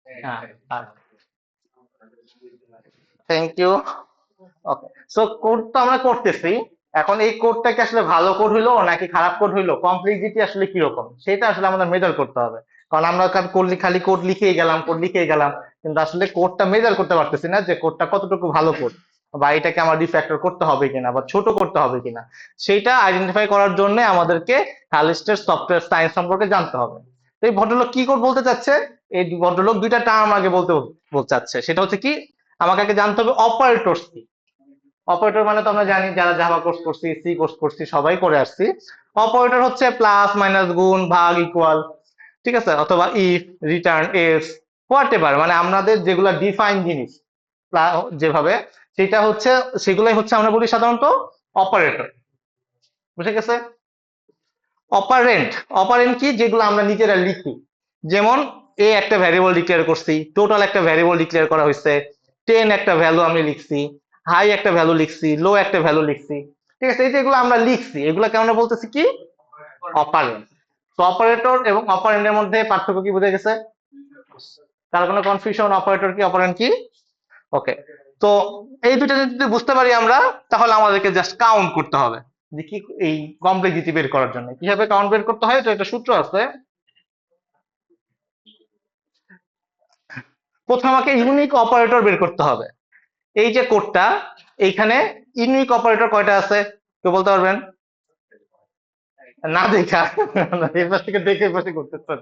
হ্যাঁ, thank you. Okay, so code তো আমরা করতেছি। এখন এই কোডটা কি আসলে ভালো কোড হইলো নাকি খারাপ কোড হইলো, কমপ্লেক্সিটি আসলে কিরকম সেটা আসলে আমাদের মেজার করতে হবে। কারণ আমরা খালি কোড লিখেই গেলাম, কোড লিখেই গেলাম, কিন্তু আসলে কোডটা মেজার করতে পারতেছি না যে কোডটা কতটুকু ভালো কোড, বা এটাকে আমার রিফ্যাক্টর করতে হবে কিনা বা ছোট করতে হবে কিনা। সেইটা আইডেন্টিফাই করার জন্য আমাদেরকে হালস্টের সফটওয়্যার সায়েন্স সম্পর্কে জানতে হবে। তো এই ভদ্রলোক কি কোড বলতে চাচ্ছে? এই ভদ্রলোক দুইটা টার্ম আগে বলতে চাচ্ছে, সেটা হচ্ছে কি, আমাকে আগে জানতে হবে অপারেটরস কি। অপারেটর মানে তো আমরা জানি, যারা জাভা কোর্স করছি, সি কোর্স করছি, সবাই করে আসছি। অপারেটর হচ্ছে প্লাস মাইনাস, গুণ ভাগ ইকুয়াল, ঠিক আছে, অথবা if, return, else, what ever, মানে আমাদের যেগুলা ডিফাইন জিনিস যেভাবে, সেটা হচ্ছে, সেগুলাই হচ্ছে আমরা বলি সাধারণত অপারেটর। বুঝে গেছে? অপারেন্ট, অপারেন্ট কি, যেগুলো আমরা নিজেরা লিখি। যেমন এ একটা ভ্যারিয়েবল ডিক্লেয়ার করছি, টোটাল একটা ভ্যারিয়েবল ডিক্লেয়ার করা হয়েছে, 10 একটা ভ্যালু আমি লিখছি, হাই একটা ভ্যালু লিখছি, লো একটা ভ্যালু লিখছি, ঠিক আছে, এই যেগুলো আমরা লিখছি এগুলোকে আমরা বলতেছি কি, অপারেন্ট। তো অপারেটর এবং অপারেন্টের মধ্যে পার্থক্য কি বুঝে গেছে? তার কোনো কনফিউশন, অপারেটর কি অপারেন্ট কি? ওকে, তো এই দুইটা যদি বুঝতে পারি আমরা, তাহলে আমাদেরকে জাস্ট কাউন্ট করতে হবে যে কি, এই কমপ্লেক্সিটি বের করার জন্য কিভাবে কাউন্ট বের করতে হয়, তো একটা সূত্র আছে। প্রথমে আমাকে ইউনিক অপারেটর বের করতে হবে। এই যে কোডটা, এইখানে ইউনিক অপারেটর কয়টা আছে কেউ বলতে পারবেন? না দেখা, এই পাশ থেকে দেখে এই পাশে করতেছেন।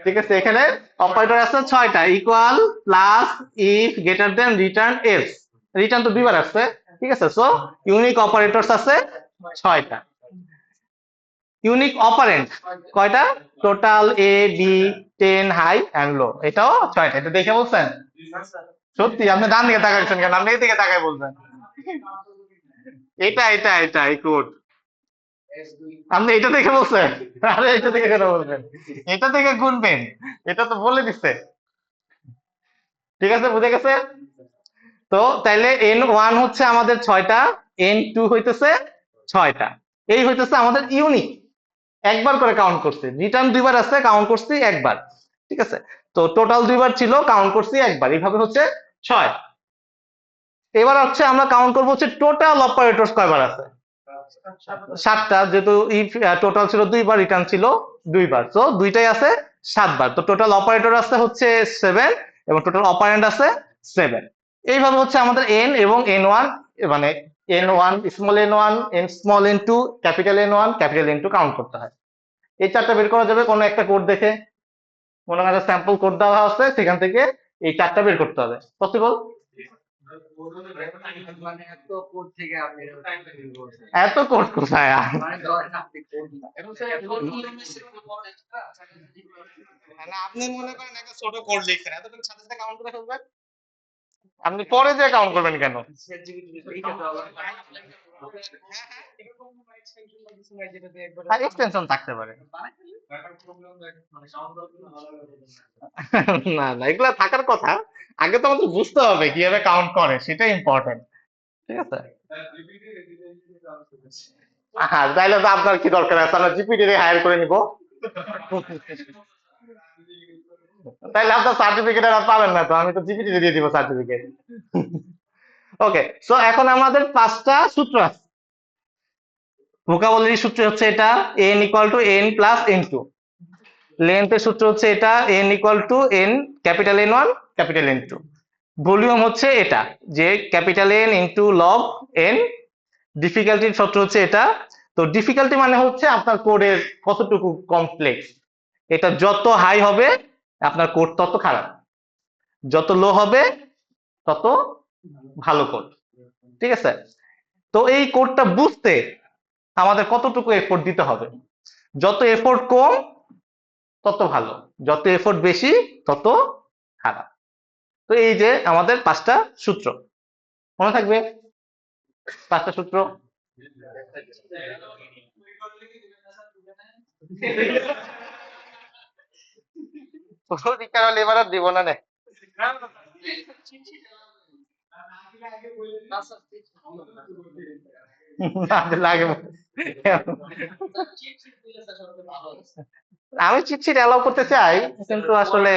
ঠিক আছে, এখানে অপারেটর আছে 6টা, equal, plus, if, greater than, return, else. Return তো দুইবার আসছে, ঠিক আছে, সো ইউনিক অপারেটরস আছে 6টা। ইউনিক অপারেন্ট কয়টা? টোটাল, এ, বি, 10, হাই এন্ড লো, এটাও 6টা। এটা দেখে বলছেন? সত্যি? আপনি ডান দিকে তাকাইছেন কেন, আপনি এদিকে তাকাই বলছেন। এটা কোড, আপনি এটা দেখে বলছেন? আরে এটা দেখে কেন বলবেন, এটা দেখে গুনবেন, এটা তো বলে দিচ্ছে। ঠিক আছে, বুঝে গেছে? তো তাইলে N1 হচ্ছে আমাদের 6টা, N2 হইতেছে 6টা, এই হইতেছে আমাদের ইউনিক। একবার করে কাউন্ট করছি, রিটার্ন দুইবার আছে, কাউন্ট করছি একবার, ঠিক আছে, তো টোটাল দুইবার ছিল, কাউন্ট করছি একবার, এইভাবে হচ্ছে 6। এবার হচ্ছে আমরা কাউন্ট করবো হচ্ছে টোটাল অপারেটরস কয়বার আছে। 7টা, যেহেতু ইফ টোটাল ছিল দুইবার, রিটার্ন ছিল দুইবার, তো দুইটাই আছে 7বার, তো টোটাল অপারেটর আছে হচ্ছে 7, এবং টোটাল অপারেন্ড আছে 7। এইভাবে হচ্ছে আমাদের এন এবং N1, মানে N1, small n1, N small n2, capital N1, capital N2 count করতে হয়। এই চারটা বের করা যাবে কোনো একটা কোড দেখে, মনে হয় স্যাম্পল কোড দেওয়া আছে, সেখান থেকে এই চারটা বের করতে হবে, পসিবল? এত কোড কোথায় আর? মানে আপনি মনে করেন একটা ছোট কোড লিখছেন, এতটুকু সাথে সাথে কাউন্ট করে ফেলবেন, আপনি পরে যে কাউন্ট করবেন কেন? আর এক্সটেনশন থাকতে পারে। না না, এগুলা থাকার কথা, আগে তো আমাদের বুঝতে হবে কিভাবে কাউন্ট করে, সেটা ইম্পর্টেন্ট। ঠিক আছে, হ্যাঁ, তাইলে তো আপনার কি দরকার আছে, আমরা জিপিটি হায়ার করে নিব। তাইলে আপনার সার্টিফিকেট আর পাবেন না তো, আমি তো জিপিটি দিয়ে দিব সার্টিফিকেট। ওকে, সো এখন আমাদের 5টা সূত্র আছে। ভোকাবুলারি সূত্র হচ্ছে এটা, n equal to n plus n2। লেন্থের সূত্র হচ্ছে এটা, n equal to n, capital N1, capital N2। Volume হচ্ছে এটা, যে capital N into log n। ডিফিকাল্টির সূত্র হচ্ছে এটা। তো ডিফিকাল্টি মানে হচ্ছে আপনার কোডের কতটুকু কমপ্লেক্স, এটা যত হাই হবে আপনার কোড তত খারাপ, যত লো হবে তত ভালো কোড, ঠিক আছে। তো এই কোডটা বুঝতে আমাদের কতটুকু এফোর্ট দিতে হবে, যত এফোর্ট কম তত ভালো, যত এফোর্ট বেশি তত খারাপ। তো এই যে আমাদের 5টা সূত্র, মনে থাকবে 5টা সূত্র। পরীক্ষার হলে এবার আর দিব না নে। লাগে আমি চিট শিট অ্যালাউ করতে চাই, কিন্তু আসলে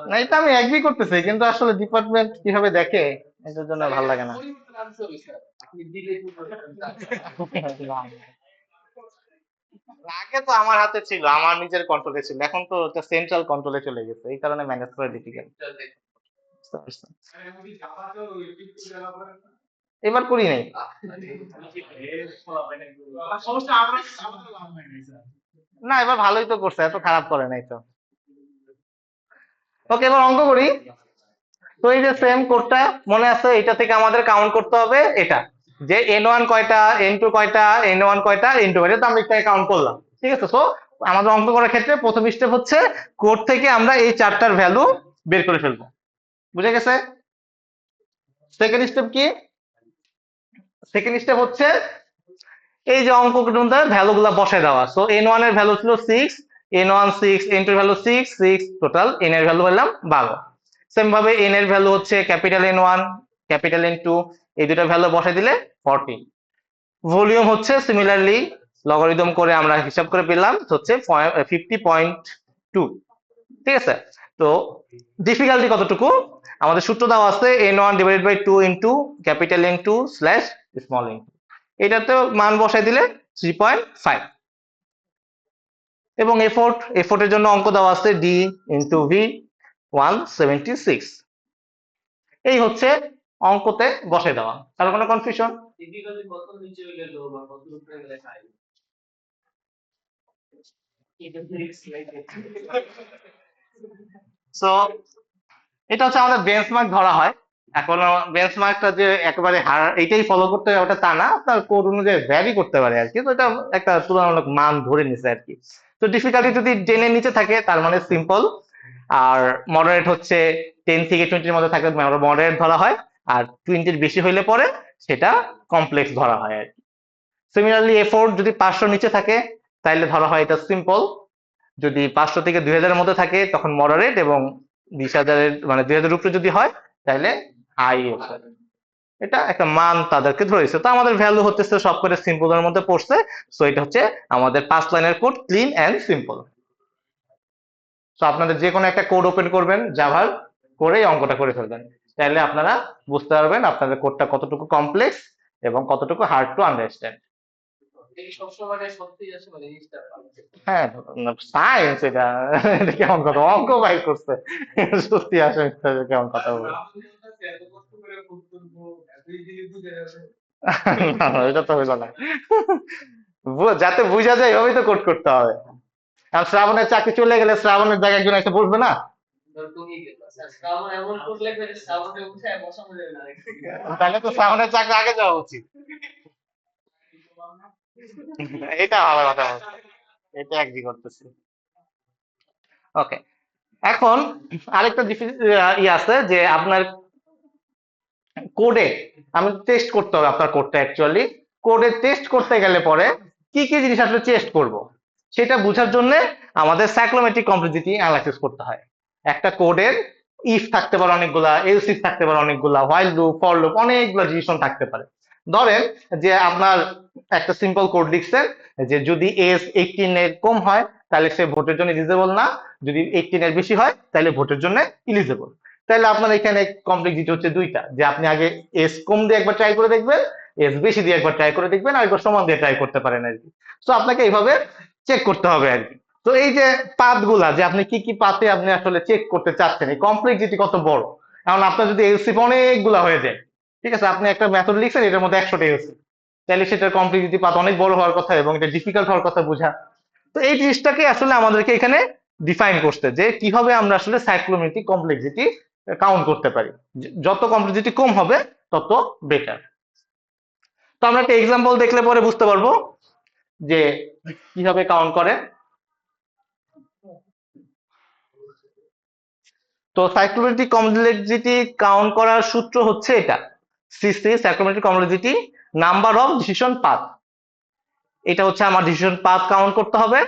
না, এটা আমি এগ্রি করতেছি, কিন্তু আসলে ডিপার্টমেন্ট কিভাবে দেখে এটার জন্য ভালো লাগে না। আগে তো আমার হাতে ছিল, আমার নিজের কন্ট্রোলে ছিল, এখন তো এটা সেন্ট্রাল কন্ট্রোলে চলে গেছে, এই কারণে ম্যানেজ করা ডিফিকাল্ট। এবার করি নাই। না, এবার ভালোই তো করছে, এত খারাপ করে নাই তো। ওকে, এবার অঙ্ক করি। তো এই যে সেম কোডটা মনে আছে, এটা থেকে আমাদের কাউন্ট করতে হবে এটা, যে n1 কয়টা, n2 কয়টা, n1 কয়টা, n2 কয়টা, তো আমরা এটাকে কাউন্ট করলাম। ঠিক আছে, তো আমাদের অঙ্ক করার ক্ষেত্রে প্রথম স্টেপ হচ্ছে কোড থেকে আমরা এই চারটার ভ্যালু বের করে ফেলবো। বুঝে গেছে? সেকেন্ড স্টেপ কি? সেকেন্ড স্টেপ হচ্ছে এই যে অঙ্কটার ভ্যালু গুলা বসায় দেওয়া। সো n1 এর ভ্যালু ছিল 6, n1 6, n2 এর ভ্যালু 6, 6 টোটাল n এর ভ্যালু পেলাম 12। সেম ভাবে n এর ভ্যালু হচ্ছে ক্যাপিটাল N1, ক্যাপিটাল N2, এই দুটো ভ্যালু বসাই দিলে 40। ভলিউম হচ্ছে সিমিলারলি লগারিদম করে আমরা হিসাব করে পেলাম হচ্ছে 50.2। ঠিক আছে, তো ডিফিকাল্টি কতটুকু? আমাদের সূত্র দেওয়া আছে n1 divided by 2 into capital N2 slash small n2, এটাতে মান বসাই দিলে 3.5। এবং এফোর্টের জন্য অঙ্ক দেওয়া আছে d ইনটু v 176। এই হচ্ছে অঙ্কতে বসাই দেওয়া, তার কোনো কনফিউশন? সো এটা হচ্ছে আমাদের বেঞ্চমার্ক ধরা হয়। এখন বেঞ্চমার্কটা যে একেবারে এইটাই ফলো করতে হবে ওটা তা না, আপনার কোড অনুযায়ী ভ্যারি করতে পারে আর কি, তো এটা একটা তুলনামূলক মান ধরে নিছে আর কি। তো ডিফিকাল্টি যদি 10 এর নিচে থাকে তার মানে সিম্পল, আর মডারেট হচ্ছে 10 থেকে 20 এর মধ্যে থাকলে মডারেট ধরা হয়, আর 20 এর বেশি হইলে পরে সেটা কমপ্লেক্স ধরা হয় আর কি। সিমিলারলি এফোর্ট যদি 500 নিচে থাকে তাহলে ধরা হয় এটা সিম্পল, যদি 500 থেকে 2000 এর মধ্যে থাকে তখন মডারেট, এবং 20,000 মানে 2000 উপরে যদি হয় তাহলে হাই এফোর্ট। এটা একটা মান তাদেরকে ধরেছে, তো আমাদের ভ্যালু হচ্ছে সব করে সিম্পলের মধ্যে পড়ছে। সো এটা হচ্ছে আমাদের 5 লাইনের কোড, ক্লিন এন্ড সিম্পল। তো আপনাদের যে কোনো একটা কোড ওপেন করবেন জাভার, করে এই অঙ্কটা করে ফেলবেন, তাহলে আপনারা বুঝতে পারবেন আপনাদের কোডটা কতটুকু কমপ্লেক্স এবং কতটুকু হার্ড টু আন্ডারস্ট্যান্ড। হ্যাঁ, সায়েন্স এটা, এটা কেমন কথা, অঙ্ক বাইর করছে, সত্যি আসে মিথ্যা আসে, কেমন কথা বলে। না, এটা তো হইলো না, যাতে বুঝা যায় এভাবেই তো কোড করতে হবে। আর শ্রাবণের চাকরি চলে গেলে শ্রাবণের জায়গায় একজন এসে বসবে না? তাহলে তো শ্রাবণের চাকরি আগে যাওয়া উচিত। এটা ভালো কথা বলছে, এটা এগ্রি করতেছি। ওকে, এখন আরেকটা আছে যে আপনার কোডে আমি টেস্ট করতে হবে, আপনার কোডটা অ্যাকচুয়ালি কোডে টেস্ট করতে গেলে পরে কি কি জিনিস আসলে টেস্ট করব সেটা বোঝার জন্য আমাদের সাইক্লোমেট্রিক কমপ্লেক্সিটি অ্যানালাইসিস করতে হয়। একটা কোডের ইফ থাকতে পারে অনেকগুলা, এলস ইফ থাকতে পারে অনেকগুলা, হোয়াইল লুপ, ফর লুপ, অনেকগুলো ডিসিশন থাকতে পারে। ধরেন যে আপনার একটা সিম্পল কোড লিখছেন যে যদি এজ 18 এর কম হয় তাহলে সে ভোটের জন্য এলিজিবল না, যদি 18 এর বেশি হয় তাহলে ভোটের জন্য এলিজিবল। তাহলে আপনার এখানে কমপ্লেক্সিটি হচ্ছে দুইটা, যে আপনি আগে এস কম দিয়ে একবার ট্রাই করে দেখবেন, এস বেশি দিয়ে একবার ট্রাই করে দেখবেন, আর একবার সমান দিয়ে ট্রাই করতে পারেন আর কি। তো আপনাকে এইভাবে চেক করতে হবে আর কি। তো এই যে পাথ গুলা, যে আপনি কি কি পাথে আপনি আসলে চেক করতে চাচ্ছেন, এই কমপ্লেক্সিটি কত বড়। কারণ আপনার যদি এলসিফ অনেকগুলা হয়ে যায়, ঠিক আছে, আপনি একটা মেথড লিখছেন এটার মধ্যে 100টা এলসিফ, তাহলে সেটার কমপ্লেক্সিটি পাথ অনেক বড় হওয়ার কথা এবং এটা ডিফিকাল্ট হওয়ার কথা বোঝা। তো এই জিনিসটাকে আসলে আমাদেরকে এখানে ডিফাইন করতে, যে কিভাবে আমরা আসলে সাইক্লোমেট্রিক কমপ্লেক্সিটি কাউন্ট করতে পারি, যত কমপ্লেক্সিটি কম হবে তত বেটার। তো আমরা একটা এক্সাম্পল দেখলে পরে বুঝতে পারবো যে কিভাবে কাউন্ট করে। তো সাইক্লোমেট্রিক কমপ্লেক্সিটি কাউন্ট করার সূত্র হচ্ছে এটা, CC cyclomatic complexity number of decision path. এটা হচ্ছে আমার ডিসিশন পাথ কাউন্ট করতে হবে,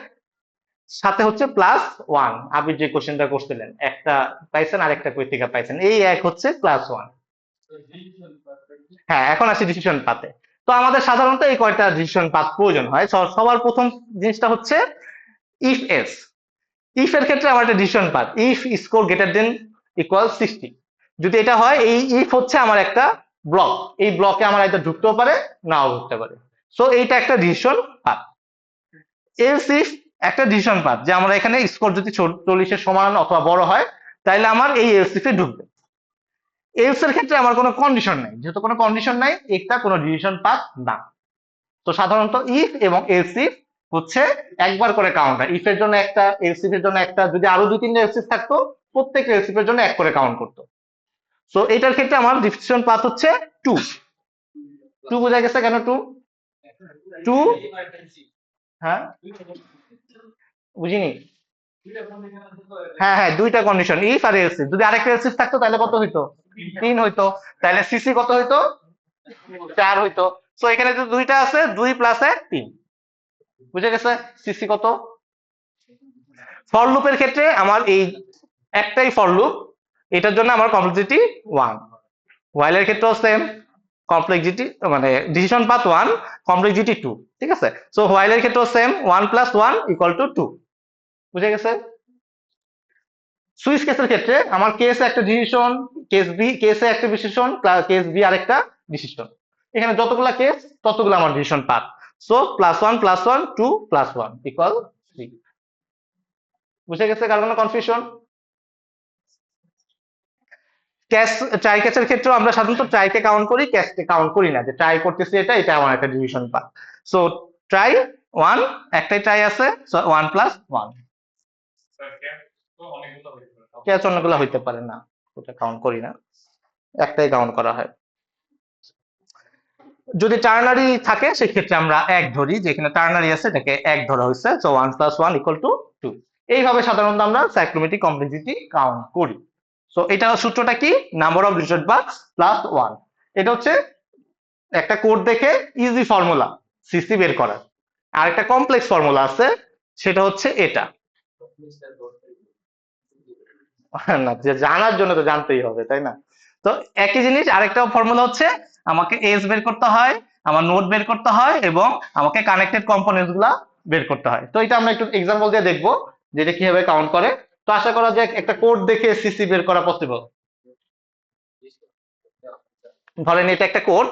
সাথে হচ্ছে +1। আপনি যে কোশ্চেনটা করছিলেন, একটা পাইছেন আর একটা কই থেকে পাইছেন, এই এক হচ্ছে +1। হ্যাঁ, এখন আসি ডিসিশন পাতে। তো আমাদের সাধারণত এই কয়টা ডিসিশন পাত প্রয়োজন হয়। সবার প্রথম জিনিসটা হচ্ছে ইফ এস। ইফ এর ক্ষেত্রে আমার একটা ডিসিশন পাত, if score greater than equal 60। যদি এটা হয়, এই ইফ হচ্ছে আমার একটা ব্লক, এই ব্লকে আমার এটা ঢুকতেও পারে, নাও ঢুকতে পারে। সো এইটা একটা ডিসিশন পাত। এলস ইফ একটা ডিসিশন পাত, যে আমরা এখানে স্কোর যদি 40-এর সমান অথবা বড় হয়, তাহলে আমার এই এলস ইফে ঢুকবে। এলস এর ক্ষেত্রে আমার কোনো কন্ডিশন নাই, যেহেতু কোনো কন্ডিশন নাই, এটা কোনো ডিসিশন পাত না। তো সাধারণত ইফ এবং এলস ইফ হচ্ছে একবার করে কাউন্ট হয়। ইফ এর জন্য একটা, এলস ইফ এর জন্য একটা, যদি আরো 2-3টা এলস ইফ থাকতো, প্রত্যেক এলস ইফ এর জন্য এক করে কাউন্ট করতো। সো এটার ক্ষেত্রে আমার ডিসিশন পাথ হচ্ছে 2। 2 বোঝা গেছে কেন 2? 2, হ্যাঁ বুঝিনি। হ্যাঁ হ্যাঁ, দুইটা কন্ডিশন, ইফ আর এলস ইফ। যদি আরেকটা এলস ইফ থাকতো তাহলে কত হইতো? 3 হইতো। তাহলে সিসি কত হইতো? 4 হইতো। সো এখানে যে দুইটা আছে, 2 + 1 3। বুঝে গেছে সিসি কত? ফর লুপের ক্ষেত্রে আমার এই একটাই ফর লুপ, এটার জন্য আমার কমপ্লেক্সিটি 1। হোয়াইলের ক্ষেত্রেও সেম, কমপ্লেক্সিটি মানে ডিসিশন পাথ 1, কমপ্লেক্সিটি 2। ঠিক আছে। সো হোয়াইলের ক্ষেত্রেও সেম, 1 + 1 = 2। বুঝে গেছে। সুইচ কেসের ক্ষেত্রে আমার কেস একটা ডিসিশন, কেস বি, কেসে একটা ডিসিশন, কেস বি আরেকটা ডিসিশন। এখানে যতগুলা কেস ততগুলো আমার ডিসিশন পাথ। সো +1 + 1 2 + 1 = 3। বুঝে গেছে? কার কোনো কনফিউশন? ক্যাশ, ট্রাই ক্যাচের ক্ষেত্রেও আমরা সাধারণত ট্রাইকে কাউন্ট করি, ক্যাশকে কাউন্ট করি না, যে ট্রাই করতেছি, এটা আমার একটা ডিভিশন পাথ। সো ট্রাই 1, একটাই ট্রাই আছে, সো 1 + 1। ক্যাচ অন্যগুলো হইতে পারে না, ওটা কাউন্ট করি না, একটাই কাউন্ট করা হয়। যদি টার্নারি থাকে সেক্ষেত্রে আমরা এক ধরি, যেখানে টার্নারি আছে এটাকে এক ধরা হয়েছে, সো 1 + 1 = 2। এইভাবে সাধারণত আমরা সাইক্লোমেটিক কমপ্লেক্সিটি কাউন্ট করি। সো এটা সূত্রটা কি? নাম্বার অফ ডিজিট বাক্স +1। এটা হচ্ছে একটা কোড দেখে ইজি ফর্মুলা সিসি বের করার। আর একটা কমপ্লেক্স ফর্মুলা আছে, সেটা হচ্ছে এটা। না, যে জানার জন্য তো জানতেই হবে, তাই না? তো একই জিনিস, আরেকটা ফর্মুলা হচ্ছে আমাকে এস বের করতে হয়, আমার নোড বের করতে হয়, এবং আমাকে কানেক্টেড কম্পোনেন্টস গুলা বের করতে হয়। তো এটা আমরা একটু এক্সাম্পল দিয়ে দেখবো যে এটা কিভাবে কাউন্ট করে। তো আশা করা যায় একটা কোড দেখে সিসি বের করা পসিবল। ধরেন এটা একটা কোড,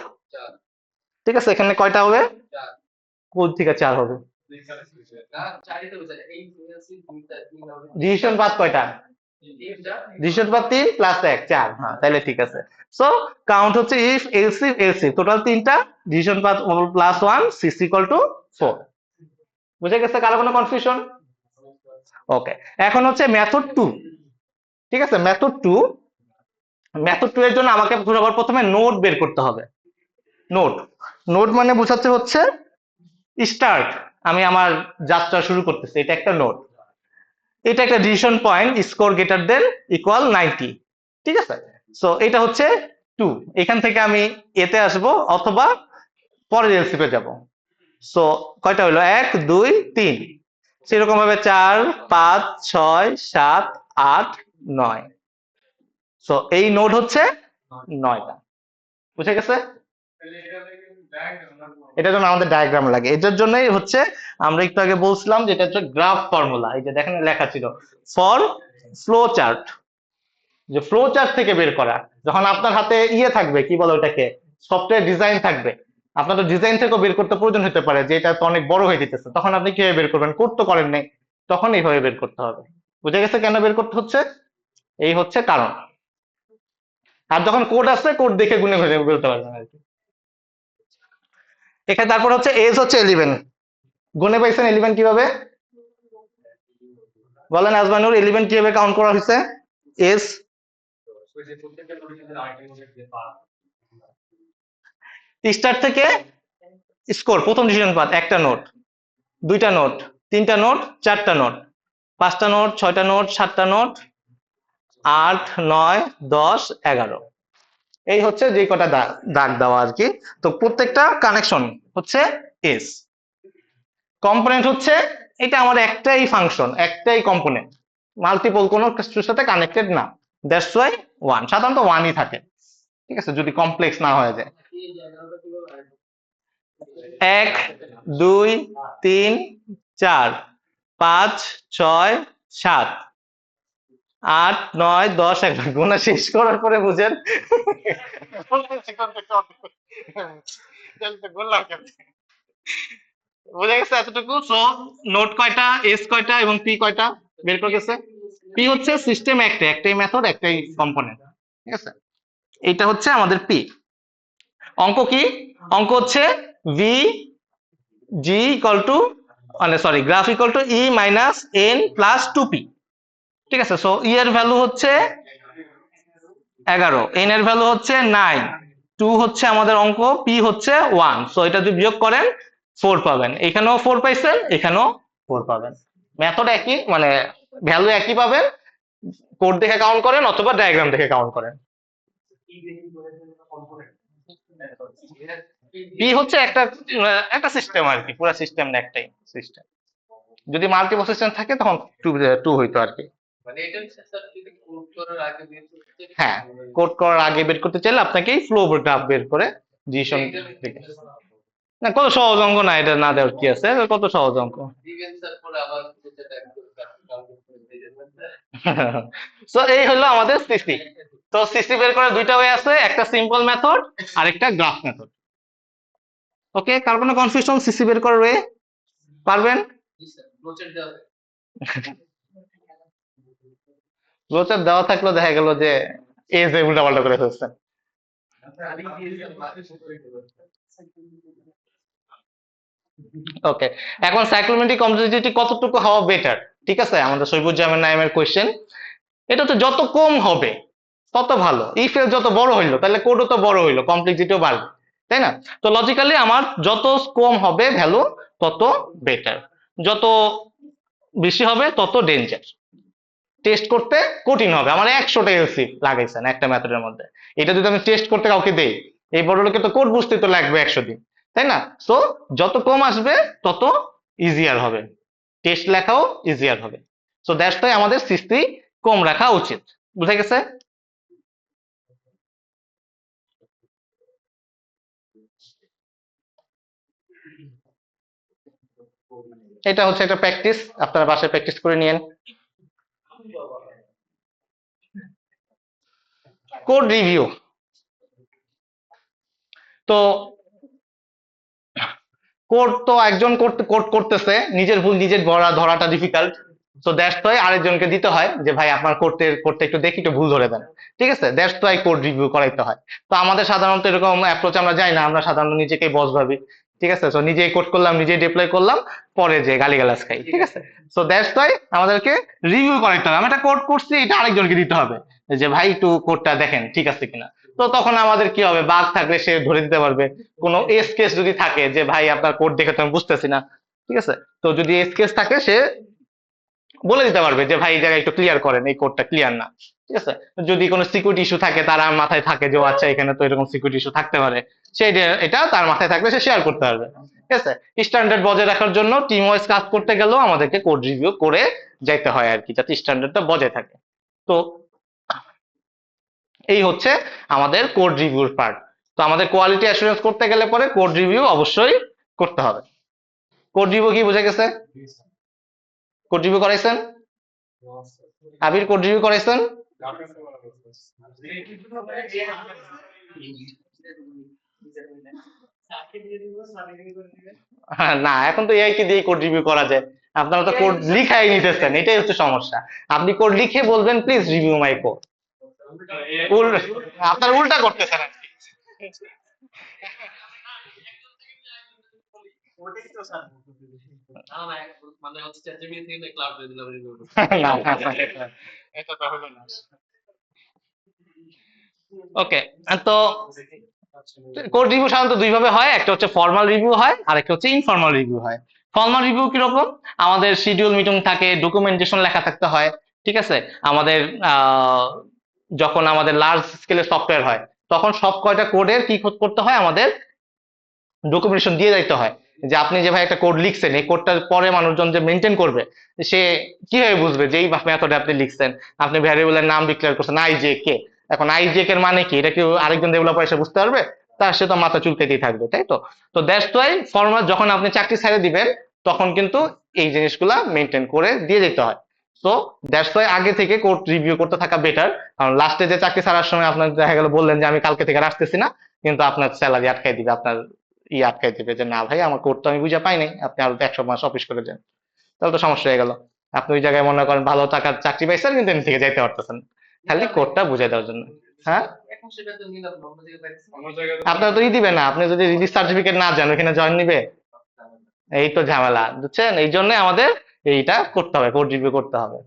ঠিক আছে, এখানে কয়টা হবে? কোড থেকে 4 হবে। ডিসিশন পাথ কয়টা? Decision path 3 + 1 4। হ্যাঁ, তাহলে ঠিক আছে। সো কাউন্ট হচ্ছে if else if else if, total 3টা, ডিসিশন পাথ +1, সিসি = 4। বুঝে গেছে? কারো কোনো কনফিউশন? ওকে, এখন হচ্ছে মেথড 2। ঠিক আছে, মেথড 2। মেথড 2 এর জন্য আমাকে সবার প্রথমে নোড বের করতে হবে। নোড, নোড মানে বোঝাচ্ছে হচ্ছে স্টার্ট, আমি আমার যাত্রা শুরু করতেছি, এটা একটা নোড। এটা একটা decision point, score greater than equal 90। ঠিক আছে। সো এটা হচ্ছে 2। এখান থেকে আমি এতে আসবো অথবা পরের এলসিপে যাব। সো কয়টা হলো? 1 2 3। সেরকম ভাবে 4 5 6 7 8 9। সো এই নোড হচ্ছে 9টা। বুঝে গেছে? এটার জন্য আমাদের ডায়াগ্রাম লাগে, এটার জন্যই হচ্ছে আমরা একটু আগে বলছিলাম যে এটা হচ্ছে গ্রাফ ফর্মুলা। এই যে দেখেন লেখা ছিল ফর ফ্লো চার্ট, যে ফ্লো চার্ট থেকে বের করা। যখন আপনার হাতে ইয়ে থাকবে, কি বলে ওটাকে, সফটওয়্যার ডিজাইন থাকবে, আপনার তো ডিজাইন থেকেও বের করতে প্রয়োজন হতে পারে যে এটা তো অনেক বড় হয়ে যেতেছে, তখন আপনি কিভাবে বের করবেন? কোড তো করেন নাই, তখন এইভাবে বের করতে হবে। বুঝে গেছে কেন বের করতে হচ্ছে? এই হচ্ছে কারণ। আর যখন কোড আসছে, কোড দেখে গুনে গুনে বলতে পারবেন আর কি। এখানে তারপর হচ্ছে এজ হচ্ছে 11। গুনে পাইছেন 11 কিভাবে? বলেন আজমানুর, 11 কিভাবে কাউন্ট করা হয়েছে? এজ স্টার্ট থেকে স্কোর, প্রথম ডিসিশন পাথ, একটা নোট, দুইটা নোট, তিনটা নোট, চারটা নোট, পাঁচটা নোট, ছয়টা নোট, সাতটা নোট, 8 9 10 11। এই হচ্ছে যে কটা দাগ দেওয়া আর কি। তো প্রত্যেকটা কানেকশন হচ্ছে এস। কম্পোনেন্ট হচ্ছে এটা আমার একটাই ফাংশন, একটাই কম্পোনেন্ট, মাল্টিপল কোনো কিছুর সাথে কানেক্টেড না, দ্যাটস ওয়াই ওয়ান, সাধারণত ওয়ানই থাকে, ঠিক আছে, যদি কমপ্লেক্স না হয়ে যায়। 1 2 3 4 5 6 7 8 9 10 গোনা শেষ করার পরে বুঝেন বুঝে গেছে এতটুকু। সো নোট কয়টা, এস কয়টা এবং পি কয়টা বের করে গেছে? পি হচ্ছে সিস্টেম একটাই মেথড একটাই কম্পোনেন্ট, ঠিক আছে, এটা হচ্ছে আমাদের পি। অঙ্ক কি? অঙ্ক হচ্ছে ভি জি ইকুয়াল টু, মানে sorry, graph equal to E minus N plus 2p, ঠিক আছে। সো ই এর ভ্যালু হচ্ছে 11, এন এর ভ্যালু হচ্ছে 9, 2 হচ্ছে আমাদের অঙ্ক, পি হচ্ছে 1। সো এটা যদি বিয়োগ করেন 4 পাবেন, এখানেও 4 পাইছেন, এখানেও 4 পাবেন। মেথড একই, মানে ভ্যালু একই পাবেন, কোড দেখে কাউন্ট করেন অথবা ডায়াগ্রাম দেখে কাউন্ট করেন। পি হচ্ছে একটা একটা সিস্টেম আর কি, পুরো সিস্টেম না, একটাই সিস্টেম। যদি মাল্টিপল সিস্টেম থাকে তখন টু হইতো আর কি। হ্যাঁ, কোড করার আগে বের করতে চাইলে আপনাকে ফ্লো গ্রাফ বের করে ডিসিশন থেকে, না কত সহজ অঙ্ক না, এটা না দেওয়ার কি আছে, কত সহজ অঙ্ক। সো এই হলো আমাদের সিসি। তো সিসি বের করার দুইটা ওয়ে আছে, একটা সিম্পল মেথড আর একটা গ্রাফ মেথড। ওকে, কার কোনো কনফিউশন সিসি বের করার ওয়ে? পারবেন? রোচার দেওয়া থাকলেও দেখা গেল যে এজ উল্টা পাল্টা করে ফেলছেন। ওকে, এখন সাইক্লোমেট্রিক কমপ্লেক্সিটি কতটুকু হওয়া বেটার, ঠিক আছে, আমাদের সৈবুজ্জামান নাইমের কোশ্চেন। এটা তো যত কম হবে তত ভালো, ইফ এর যত বড় হইলো তাহলে কোডও তো বড় হইলো, কমপ্লেক্সিটিও বাড়বে, তাই না? তো লজিক্যালি আমার যত কম হবে ভ্যালু তত বেটার, যত বেশি হবে তত ডেঞ্জার। টেস্ট করতে কঠিন হবে। আমার 100টা এলসি লাগাইছেন একটা মেথডের মধ্যে, এটা যদি আমি টেস্ট করতে কাউকে দেই, এই বড় লোকে তো কোড বুঝতে তো লাগবে 100 দিন, তাই না? সো যত কম আসবে তত ইজিয়ার হবে, টেস্ট লেখাও ইজিয়ার হবে। সো দ্যাটস তাই আমাদের সিসি কম রাখা উচিত। বুঝা গেছে? এটা হচ্ছে একটা প্র্যাকটিস, আপনারা বাসায় প্র্যাকটিস করে নিয়েন। কোড রিভিউ, তো কোড তো একজন কোড করতেছে, নিজের ভুল নিজের ধরাটা ডিফিকাল্ট, সো দ্যাটস ওয়াই আরেকজনকে দিতে হয় যে ভাই আপনার কোডটা একটু দেখি, একটু ভুল ধরে দেন, ঠিক আছে, দ্যাটস ওয়াই কোড রিভিউ করাইতে হয়। তো আমাদের সাধারণত এরকম অ্যাপ্রোচ আমরা যাই না, আমরা সাধারণত নিজেকেই বস ভাবি, ঠিক আছে, সো নিজেই কোড করলাম, নিজেই ডিপ্লয় করলাম, পরে যে গালিগালাজ খাই, ঠিক আছে। সো দ্যাটস ওয়াই আমাদেরকে রিভিউ করাইতে হবে, আমি একটা কোড করছি, এটা আরেকজনকে দিতে হবে যে ভাই একটু কোডটা দেখেন ঠিক আছে কিনা। তো তখন আমাদের কি হবে, বাগ থাকলে সে ধরে দিতে পারবে, কোনো এস কেস যদি থাকে যে ভাই আপনার কোড দেখে তো আমি বুঝতেছি না, ঠিক আছে, তো যদি এস কেস থাকে সে বলে দিতে পারবে যে ভাই এই জায়গায় একটু ক্লিয়ার করেন, এই কোডটা ক্লিয়ার না, ঠিক আছে। যদি কোনো সিকিউরিটি ইস্যু থাকে তার মাথায় থাকে যে ও আচ্ছা এখানে তো এরকম সিকিউরিটি ইস্যু থাকতে পারে, সেই এটা তার মাথায় থাকলে সে শেয়ার করতে পারবে, ঠিক আছে। স্ট্যান্ডার্ড বজায় রাখার জন্য টিম ওয়াইজ কাজ করতে গেলেও আমাদেরকে কোড রিভিউ করে যাইতে হয় আর কি, যাতে স্ট্যান্ডার্ডটা বজায় থাকে। তো এই হচ্ছে আমাদের কোড রিভিউর পার্ট। তো আমাদের কোয়ালিটি অ্যাসুরেন্স করতে গেলে পরে কোড রিভিউ অবশ্যই করতে হবে। কোড রিভিউ কি বুঝে গেছে? কোড রিভিউ করাইছেন? আবির কোড রিভিউ করাইছেন? না, এখন তো এআই কে দিয়ে কোড রিভিউ করা যায়, আপনারা তো কোড লিখাই নিতেছেন, এটাই হচ্ছে সমস্যা। আপনি কোড লিখে বলবেন প্লিজ রিভিউ মাই কোড, আপনার উল্টা করতেছেন আর কি। না, এটা তো হলো না। ওকে, তো কোড রিভিউ সাধারণত দুই ভাবে হয়, একটা হচ্ছে ফর্মাল রিভিউ হয় আর একটা হচ্ছে ইনফর্মাল রিভিউ হয়। ফর্মাল রিভিউ কিরকম? আমাদের শিডিউল মিটিং থাকে, ডকুমেন্টেশন লেখা থাকতে হয়, ঠিক আছে। আমাদের যখন আমাদের লার্জ স্কেলের সফটওয়্যার হয় তখন সব কয়টা কোডের কি করতে হয়, আমাদের ডকুমেন্টেশন দিয়ে যাইতে হয়, যে আপনি যে ভাই একটা কোড লিখছেন, এই কোডটা পরে মানুষজন যে মেনটেন করবে, সে কিভাবে বুঝবে যে এই মেথডে আপনি লিখছেন? আপনি ভ্যারিয়েবলের নাম ডিক্লেয়ার করছেন IJK, এখন IJK এর মানে কি, এটা কি আরেকজন ডেভেলপার এসে বুঝতে পারবে? তার সে তো মাথা চুলকাতেই থাকবে, তাই তো? তো দ্যাটস ওয়াই ফরমাল যখন আপনি চাকরি ছেড়ে দিবেন, তখন কিন্তু এই জিনিসগুলা মেনটেন করে দিয়ে যেতে হয়। তো দ্যাটস ওয়াই আগে থেকে কোড রিভিউ করতে থাকা বেটার। কারণ লাস্টে যে চাকরি ছাড়ার সময় আপনার দেখা গেল বললেন যে আমি কালকে থেকে আর আসতেছি না, কিন্তু আপনার স্যালারি আটকাই দিবে, আপনার আটকাই দিবে যে না ভাই আমার কোড তো আমি বুঝে পাই নাই, আপনি আরো 100 মাস অফিস করে যান। তাহলে তো সমস্যা হয়ে গেল। আপনি ওই জায়গায় মনে করেন ভালো টাকার চাকরি পাইছেন, কিন্তু এখান থেকে যাইতে পারতেছেন খালি কোডটা বুঝে দেওয়ার জন্য। হ্যাঁ, আপনার তো দিবে না, আপনি যদি রিলিজ সার্টিফিকেট না জান ওখানে জয়েন নিবে, এই তো ঝামেলা বুঝছেন। এই জন্য আমাদের এইটা করতে হবে, কোড রিভিউ করতে হবে।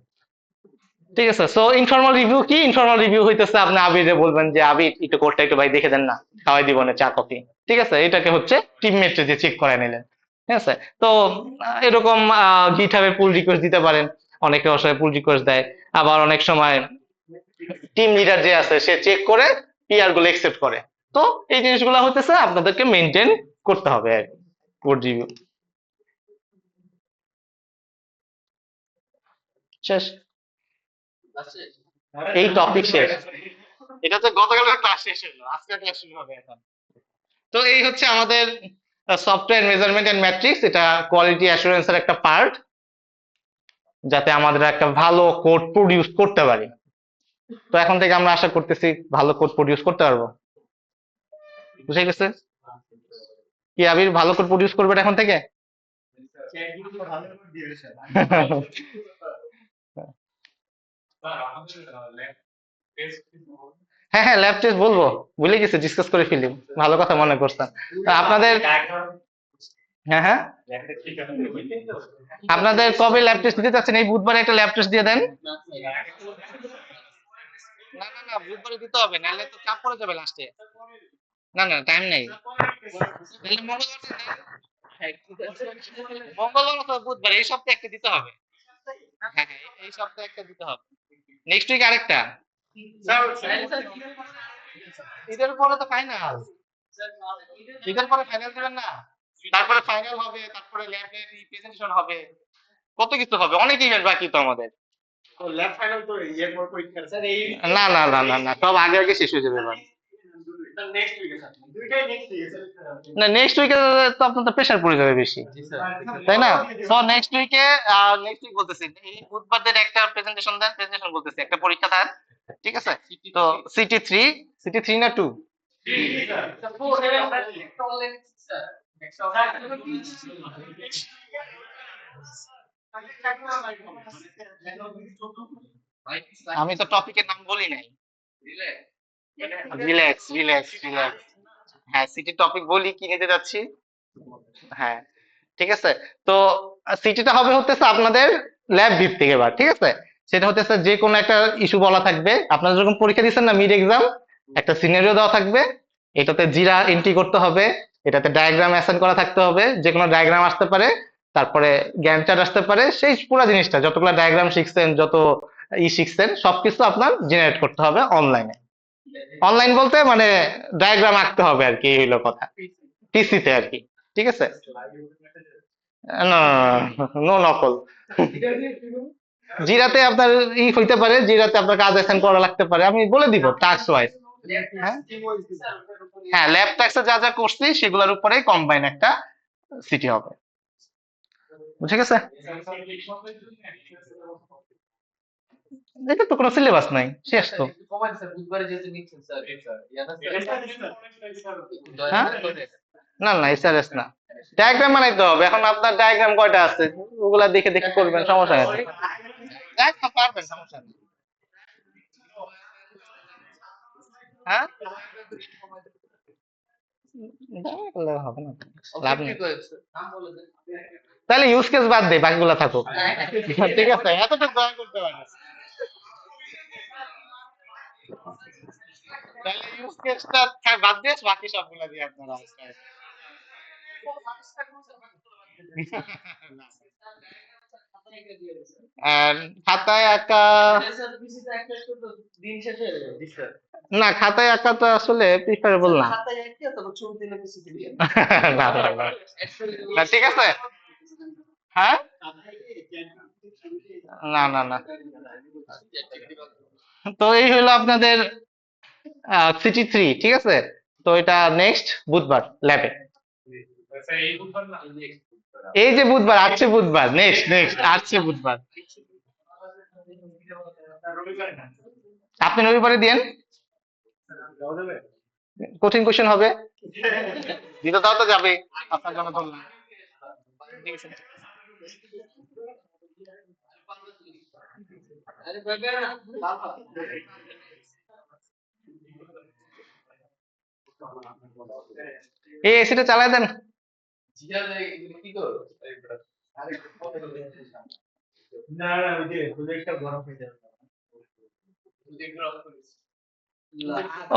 ঠিক আছে, সো ইনফর্মাল রিভিউ কি? ইনফর্মাল রিভিউ হইতেছে আপনি আবিরে বলবেন যে আবির একটু কোডটা একটু ভাই দেখে দেন না, খাওয়াই দিব না চা কফি। ঠিক আছে, এটাকে হচ্ছে টিমমেটে যে চেক করে নিলেন। ঠিক আছে, তো এরকম গিটহাবে পুল রিকোয়েস্ট দিতে পারেন। অনেকে অসময় পুল রিকোয়েস্ট দেয়, আবার অনেক সময় টিম লিডার যে আছে সে চেক করে পিআর গুলো একসেপ্ট করে। তো এই জিনিসগুলো হইতেছে আপনাদেরকে মেনটেন করতে হবে আর কি, কোড রিভিউ। শেষ, এই টপিক শেষ। এটা তো গতকাল ক্লাস শেষ হলো, আজকে ক্লাস শুরু হবে এখন। তো এই হচ্ছে আমাদের সফটওয়্যার মেজারমেন্ট এন্ড ম্যাট্রিক্স, এটা কোয়ালিটি অ্যাসুরেন্সের একটা পার্ট, যাতে আমাদের একটা ভালো কোড প্রডিউস করতে পারি। তো এখন থেকে আমরা আশা করতেছি ভালো কোড প্রডিউস করতে পারবো। বুঝে গেছে কি আবির, ভালো কোড প্রডিউস করবে এখন থেকে? হ্যাঁ হ্যাঁ, ল্যাব টেস্ট বলবো, ভুলে গেছি, ডিসকাস করে ফেলি। ভালো কথা মনে করছেন। তা আপনাদের, হ্যাঁ হ্যাঁ, আপনাদের কবে ল্যাব টেস্ট দিতে চাচ্ছেন? এই বুধবারে একটা ল্যাব টেস্ট দিয়ে দেন। না না না, বুধবারে দিতে হবে, নাহলে তো চাপ পড়ে যাবে লাস্টে। না না, টাইম নেই। তাহলে মঙ্গলবারটা দেন। মঙ্গলবার অথবা বুধবার, এই সপ্তাহে একটা দিতে হবে। হ্যাঁ হ্যাঁ, এই সপ্তাহে একটা দিতে হবে। নেক্সট উইক আরেকটা। ঈদের পরে তো ফাইনাল, ঈদের পরে ফাইনাল দিবেন না? তারপরে ফাইনাল হবে, তারপরে ল্যাবের প্রেজেন্টেশন হবে, কত কিছু হবে, অনেক ইভেন্ট বাকি তো আমাদের। না না না না না, সব আগে আগে শেষ হয়ে যাবে এবার। না, নেক্সট উইকে তো আপনার তো প্রেশার পড়ে যাবে বেশি, তাই না? তো নেক্সট উইকে, নেক্সট উইক বলতেছি এই বুধবার দিন একটা প্রেজেন্টেশন দেন, প্রেজেন্টেশন বলতেছি একটা পরীক্ষা দেন। ঠিক আছে, তো সিটি 3, সিটি 3 না 2? আমি তো টপিকের নাম বলি নাই। Relax relax relax. হ্যাঁ, সিটি টপিক বলি কি নিতে যাচ্ছি। হ্যাঁ, ঠিক আছে। তো সিটিটা হবে হতেছে আপনাদের ল্যাব ভিত্তিক এবার, ঠিক আছে। সেটা হতেছে যে কোনো একটা ইস্যু বলা থাকবে, আপনারা যখন পরীক্ষা দিচ্ছেন না মিড এক্সাম, একটা সিনারিও দেওয়া থাকবে, এটাতে জিরা এন্ট্রি করতে হবে, এটাতে ডায়াগ্রাম অ্যাসাইন করা থাকতে হবে, যে কোনো ডায়াগ্রাম আসতে পারে, তারপরে গ্যান্ট চার্ট আসতে পারে, সেই পুরো জিনিসটা যতগুলো ডায়াগ্রাম শিখছেন, যত শিখছেন সবকিছু আপনার জেনারেট করতে হবে অনলাইনে। অনলাইন বলতে মানে ডায়াগ্রাম আঁকতে হবে আর কি, এই হইলো কথা, পিসিতে আর কি। ঠিক আছে, না নো নকল। জিরাতে আপনার হইতে পারে, জিরাতে আপনার কাজ অ্যাসাইন করা লাগতে পারে, আমি বলে দিব টাস্ক ওয়াইজ। হ্যাঁ হ্যাঁ, ল্যাব টাস্কে যা যা করছি সেগুলোর উপরে কম্বাইন একটা সিটি হবে। বুঝে গেছে? এটা তো কোনো সিলেবাস নাই, শেষ তো। হ্যাঁ, না না এসআরএস না, ডায়াগ্রাম বানাইতে হবে। এখন আপনার ডায়াগ্রাম কয়টা আছে ওগুলা দেখে দেখে করবেন, সমস্যা নেই। ডায়াগ্রাম পারবেন, সমস্যা নেই। হ্যাঁ, ডায়াগ্রাম করলে হবে না, লাভ নেই। তাহলে ইউজ কেস বাদ দেই, বাকিগুলো থাকুক। ঠিক আছে, এতটুকু দয়া করতে পারেন। তাহলে ইউজ কেসটা বাদ দিয়ে বাকি সবগুলা দিয়ে আপনারা আর খাতায় একটা, না, খাতায় আঁকা তো আসলে প্রিফারেবল না। না, না, না। না, ঠিক আছে। হ্যাঁ, না, না, না। তো এই হলো আপনাদের সিটি 3, ঠিক আছে। তো এটা নেক্সট বুধবার ল্যাবে। এই যে বুধবার আসছে, বুধবার নেক্সট নেক্সট আসছে বুধবার। আপনি রবিবারে দিয়েন, কঠিন কোশ্চেন হবে। দিতে দাও তো যাবে, আপনার জন্য ধরলাম। এই এসিটা চালায় দেন।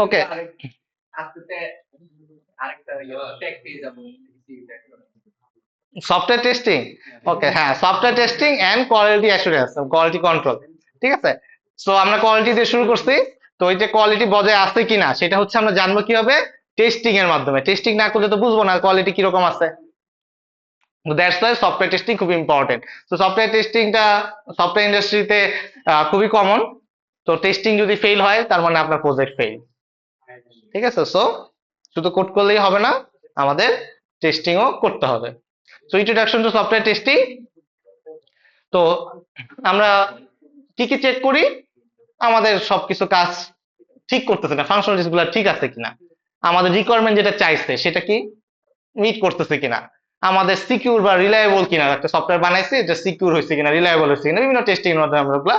ওকে, সফটওয়্যার টেস্টিং। ওকে, হ্যাঁ, software testing and quality assurance, quality control, ঠিক আছে। সো আমরা কোয়ালিটি দিয়ে শুরু করছি। তো এই যে কোয়ালিটি বজায় আছে কিনা সেটা হচ্ছে আমরা জানবো কিভাবে, টেস্টিং এর মাধ্যমে। টেস্টিং না করলে তো বুঝবো না কোয়ালিটি কিরকম আছে। দ্যাটস ওয়াই সফটওয়্যার টেস্টিং খুব ইম্পর্টেন্ট। তো সফটওয়্যার টেস্টিংটা সফটওয়্যার ইন্ডাস্ট্রিতে খুবই কমন। তো টেস্টিং যদি ফেল হয় তার মানে আপনার প্রজেক্ট ফেল, ঠিক আছে। সো শুধু কোড করলেই হবে না, আমাদের টেস্টিংও করতে হবে। So introduction to software testing. তো আমরা কি কি চেক করি, আমাদের সবকিছু কাজ ঠিক করতেছে না, ফাংশনালিটিস গুলো ঠিক আছে কিনা, আমাদের রিকোয়ারমেন্ট যেটা চাইছে সেটা কি মিট করতেছে কিনা, আমাদের সিকিউর বা রিলায়েবল কিনা, একটা সফটওয়্যার বানাইছে এটা সিকিউর হয়েছে কিনা, রিলায়েবল হয়েছে কিনা, বিভিন্ন টেস্টিং এর মাধ্যমে আমরা ওগুলা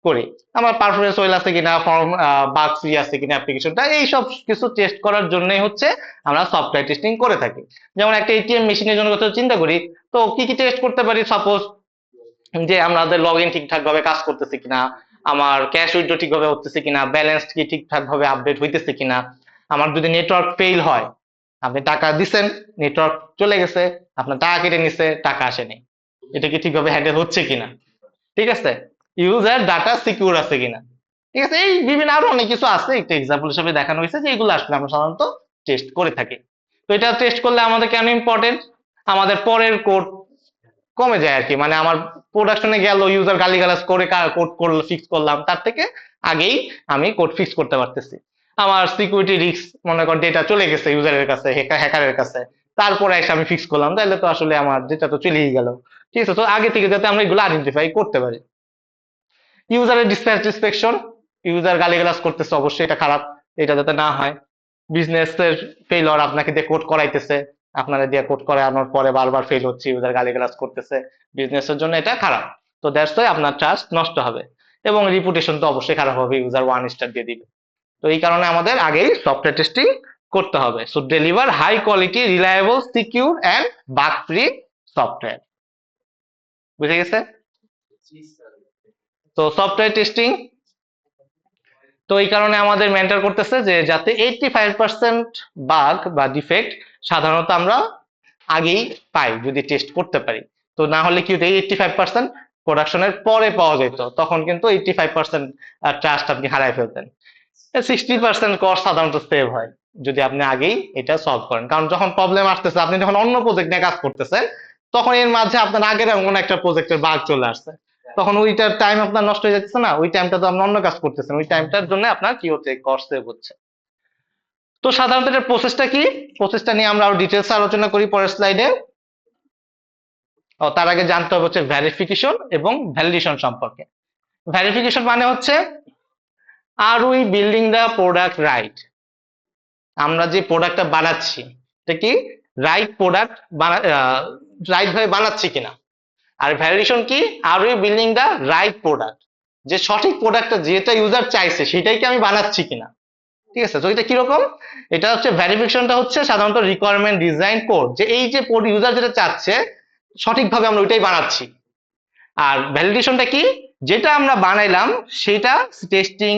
করি। আমার পারফরমেন্স ওয়েল আছে কিনা, ফর্ম বাগ ফ্রি আছে কিনা অ্যাপ্লিকেশনটা, এইসব কিছু টেস্ট করার জন্যই হচ্ছে আমরা সফটওয়্যার টেস্টিং করে থাকি। যেমন একটা এটিএম মেশিনের জন্য কথা চিন্তা করি, তো কি কি টেস্ট করতে পারি, সাপোজ যে আমাদের লগ ইন ঠিকঠাক ভাবে কাজ করতেছে কিনা, আমার ক্যাশ উইথড্র ঠিকভাবে হতেছে কিনা, ব্যালেন্স কি ঠিকঠাক ভাবে আপডেট হইতেছে কিনা, আমার যদি নেটওয়ার্ক ফেইল হয়, আপনি টাকা দিচ্ছেন, নেটওয়ার্ক চলে গেছে, আপনার টাকা কেটে নিচ্ছে, টাকা আসেনি, এটা কি ঠিকভাবে হ্যান্ডেল হচ্ছে কিনা, ঠিক আছে, ইউজার ডাটা সিকিউর আছে কিনা, ঠিক আছে। এই বিভিন্ন আরো অনেক কিছু আছে, একটা এক্সাম্পল হিসেবে দেখানো হয়েছে যে এগুলো আসলে আমরা সাধারণত টেস্ট করে থাকি। তো এটা টেস্ট করলে আমাদের কেন ইম্পর্টেন্ট, আমাদের পরের কোড কমে যায় আর কি। মানে আমার প্রোডাকশনে গেল, ইউজার গালিগালাজ করে কোড করলো, ফিক্স করলাম, তার থেকে আগেই আমি কোড ফিক্স করতে পারতেছি। আমার সিকিউরিটি রিস্ক, মনে করেন ডেটা চলে গেছে ইউজারের কাছে, হ্যাকারের কাছে, তারপরে এসে আমি ফিক্স করলাম, তাহলে তো আসলে আমার ডেটা তো চলেই গেল, ঠিক আছে। তো আগে থেকে যাতে আমরা এগুলো আইডেন্টিফাই করতে পারি। ইউজারের ডিসস্যাটিসফ্যাকশন, ইউজার গালিগালাজ করতেছে, অবশ্যই এটা খারাপ, এটা যাতে না হয়। বিজনেসের ফেইলর, আপনাকে দিয়ে কোড করাইতেছে, আপনারা দিয়ে কোড করানোর পরে বারবার ফেল হচ্ছে, ইউজার গালিগালাজ করতেছে, বিজনেসের জন্য এটা খারাপ। তো দ্যাটস ওয়াই আপনার ট্রাস্ট নষ্ট হবে, এবং রিপুটেশন তো অবশ্যই খারাপ হবে, ইউজার 1 স্টার দিয়ে দিবে। তো এই কারণে আমাদের আগেই সফটওয়্যার টেস্টিং করতে হবে। So deliver high quality, reliable, secure and bug free software. বুঝে গেছে? তো সফটওয়্যার টেস্টিং, তো এই কারণে আমাদের মেন্টর করতেছে যে যাতে 85% বাগ বা ডিফেক্ট সাধারণত আমরা আগেই পাই যদি টেস্ট করতে পারি। তো না হলে কি হতো, 85% প্রোডাকশনের পরে পাওয়া যেত, তখন কিন্তু 85% ট্রাস্ট আপনি হারাই ফেলতেন। 60% কস্ট সাধারণত সেভ হয় যদি আপনি আগেই এটা সলভ করেন। কারণ যখন প্রবলেম আসতেছে, আপনি যখন অন্য প্রজেক্ট নিয়ে কাজ করতেছেন, তখন এর মাঝে আপনার আগের এমন একটা প্রজেক্টের বাগ চলে আসছে, তখন ওইটার টাইম আপনার নষ্ট হয়ে যাচ্ছে না, ওই টাইমটা তো আপনি অন্য কাজ করতেছেন, ওই টাইমটার জন্য আপনার কি হচ্ছে, কস্ট সেভ হচ্ছে। তো সাধারণত এটার প্রসেসটা কি, প্রসেসটা নিয়ে আমরা আরো ডিটেলস আলোচনা করি পরের স্লাইডে। তার আগে জানতে হবে হচ্ছে ভেরিফিকেশন এবং ভ্যালিডেশন সম্পর্কে। ভেরিফিকেশন মানে হচ্ছে, are we building the product right, আমরা যে প্রোডাক্টটা বানাচ্ছি এটা কি রাইট প্রোডাক্ট, রাইট ভাবে বানাচ্ছি কিনা। আর ভ্যালিডেশন কি, are we building the right product, যে সঠিক প্রোডাক্টটা যেটা ইউজার চাইছে সেটাই কি আমি বানাচ্ছি কিনা, ঠিক আছে। তো এটা কিরকম, এটা হচ্ছে ভেরিফিকেশনটা হচ্ছে সাধারণত রিকোয়ারমেন্ট ডিজাইন কোড, যে এই যে ইউজার যেটা চাচ্ছে সঠিকভাবে আমরা ওইটাই বানাচ্ছি। আর ভ্যালিডেশনটা কি, যেটা আমরা বানাইলাম সেটা টেস্টিং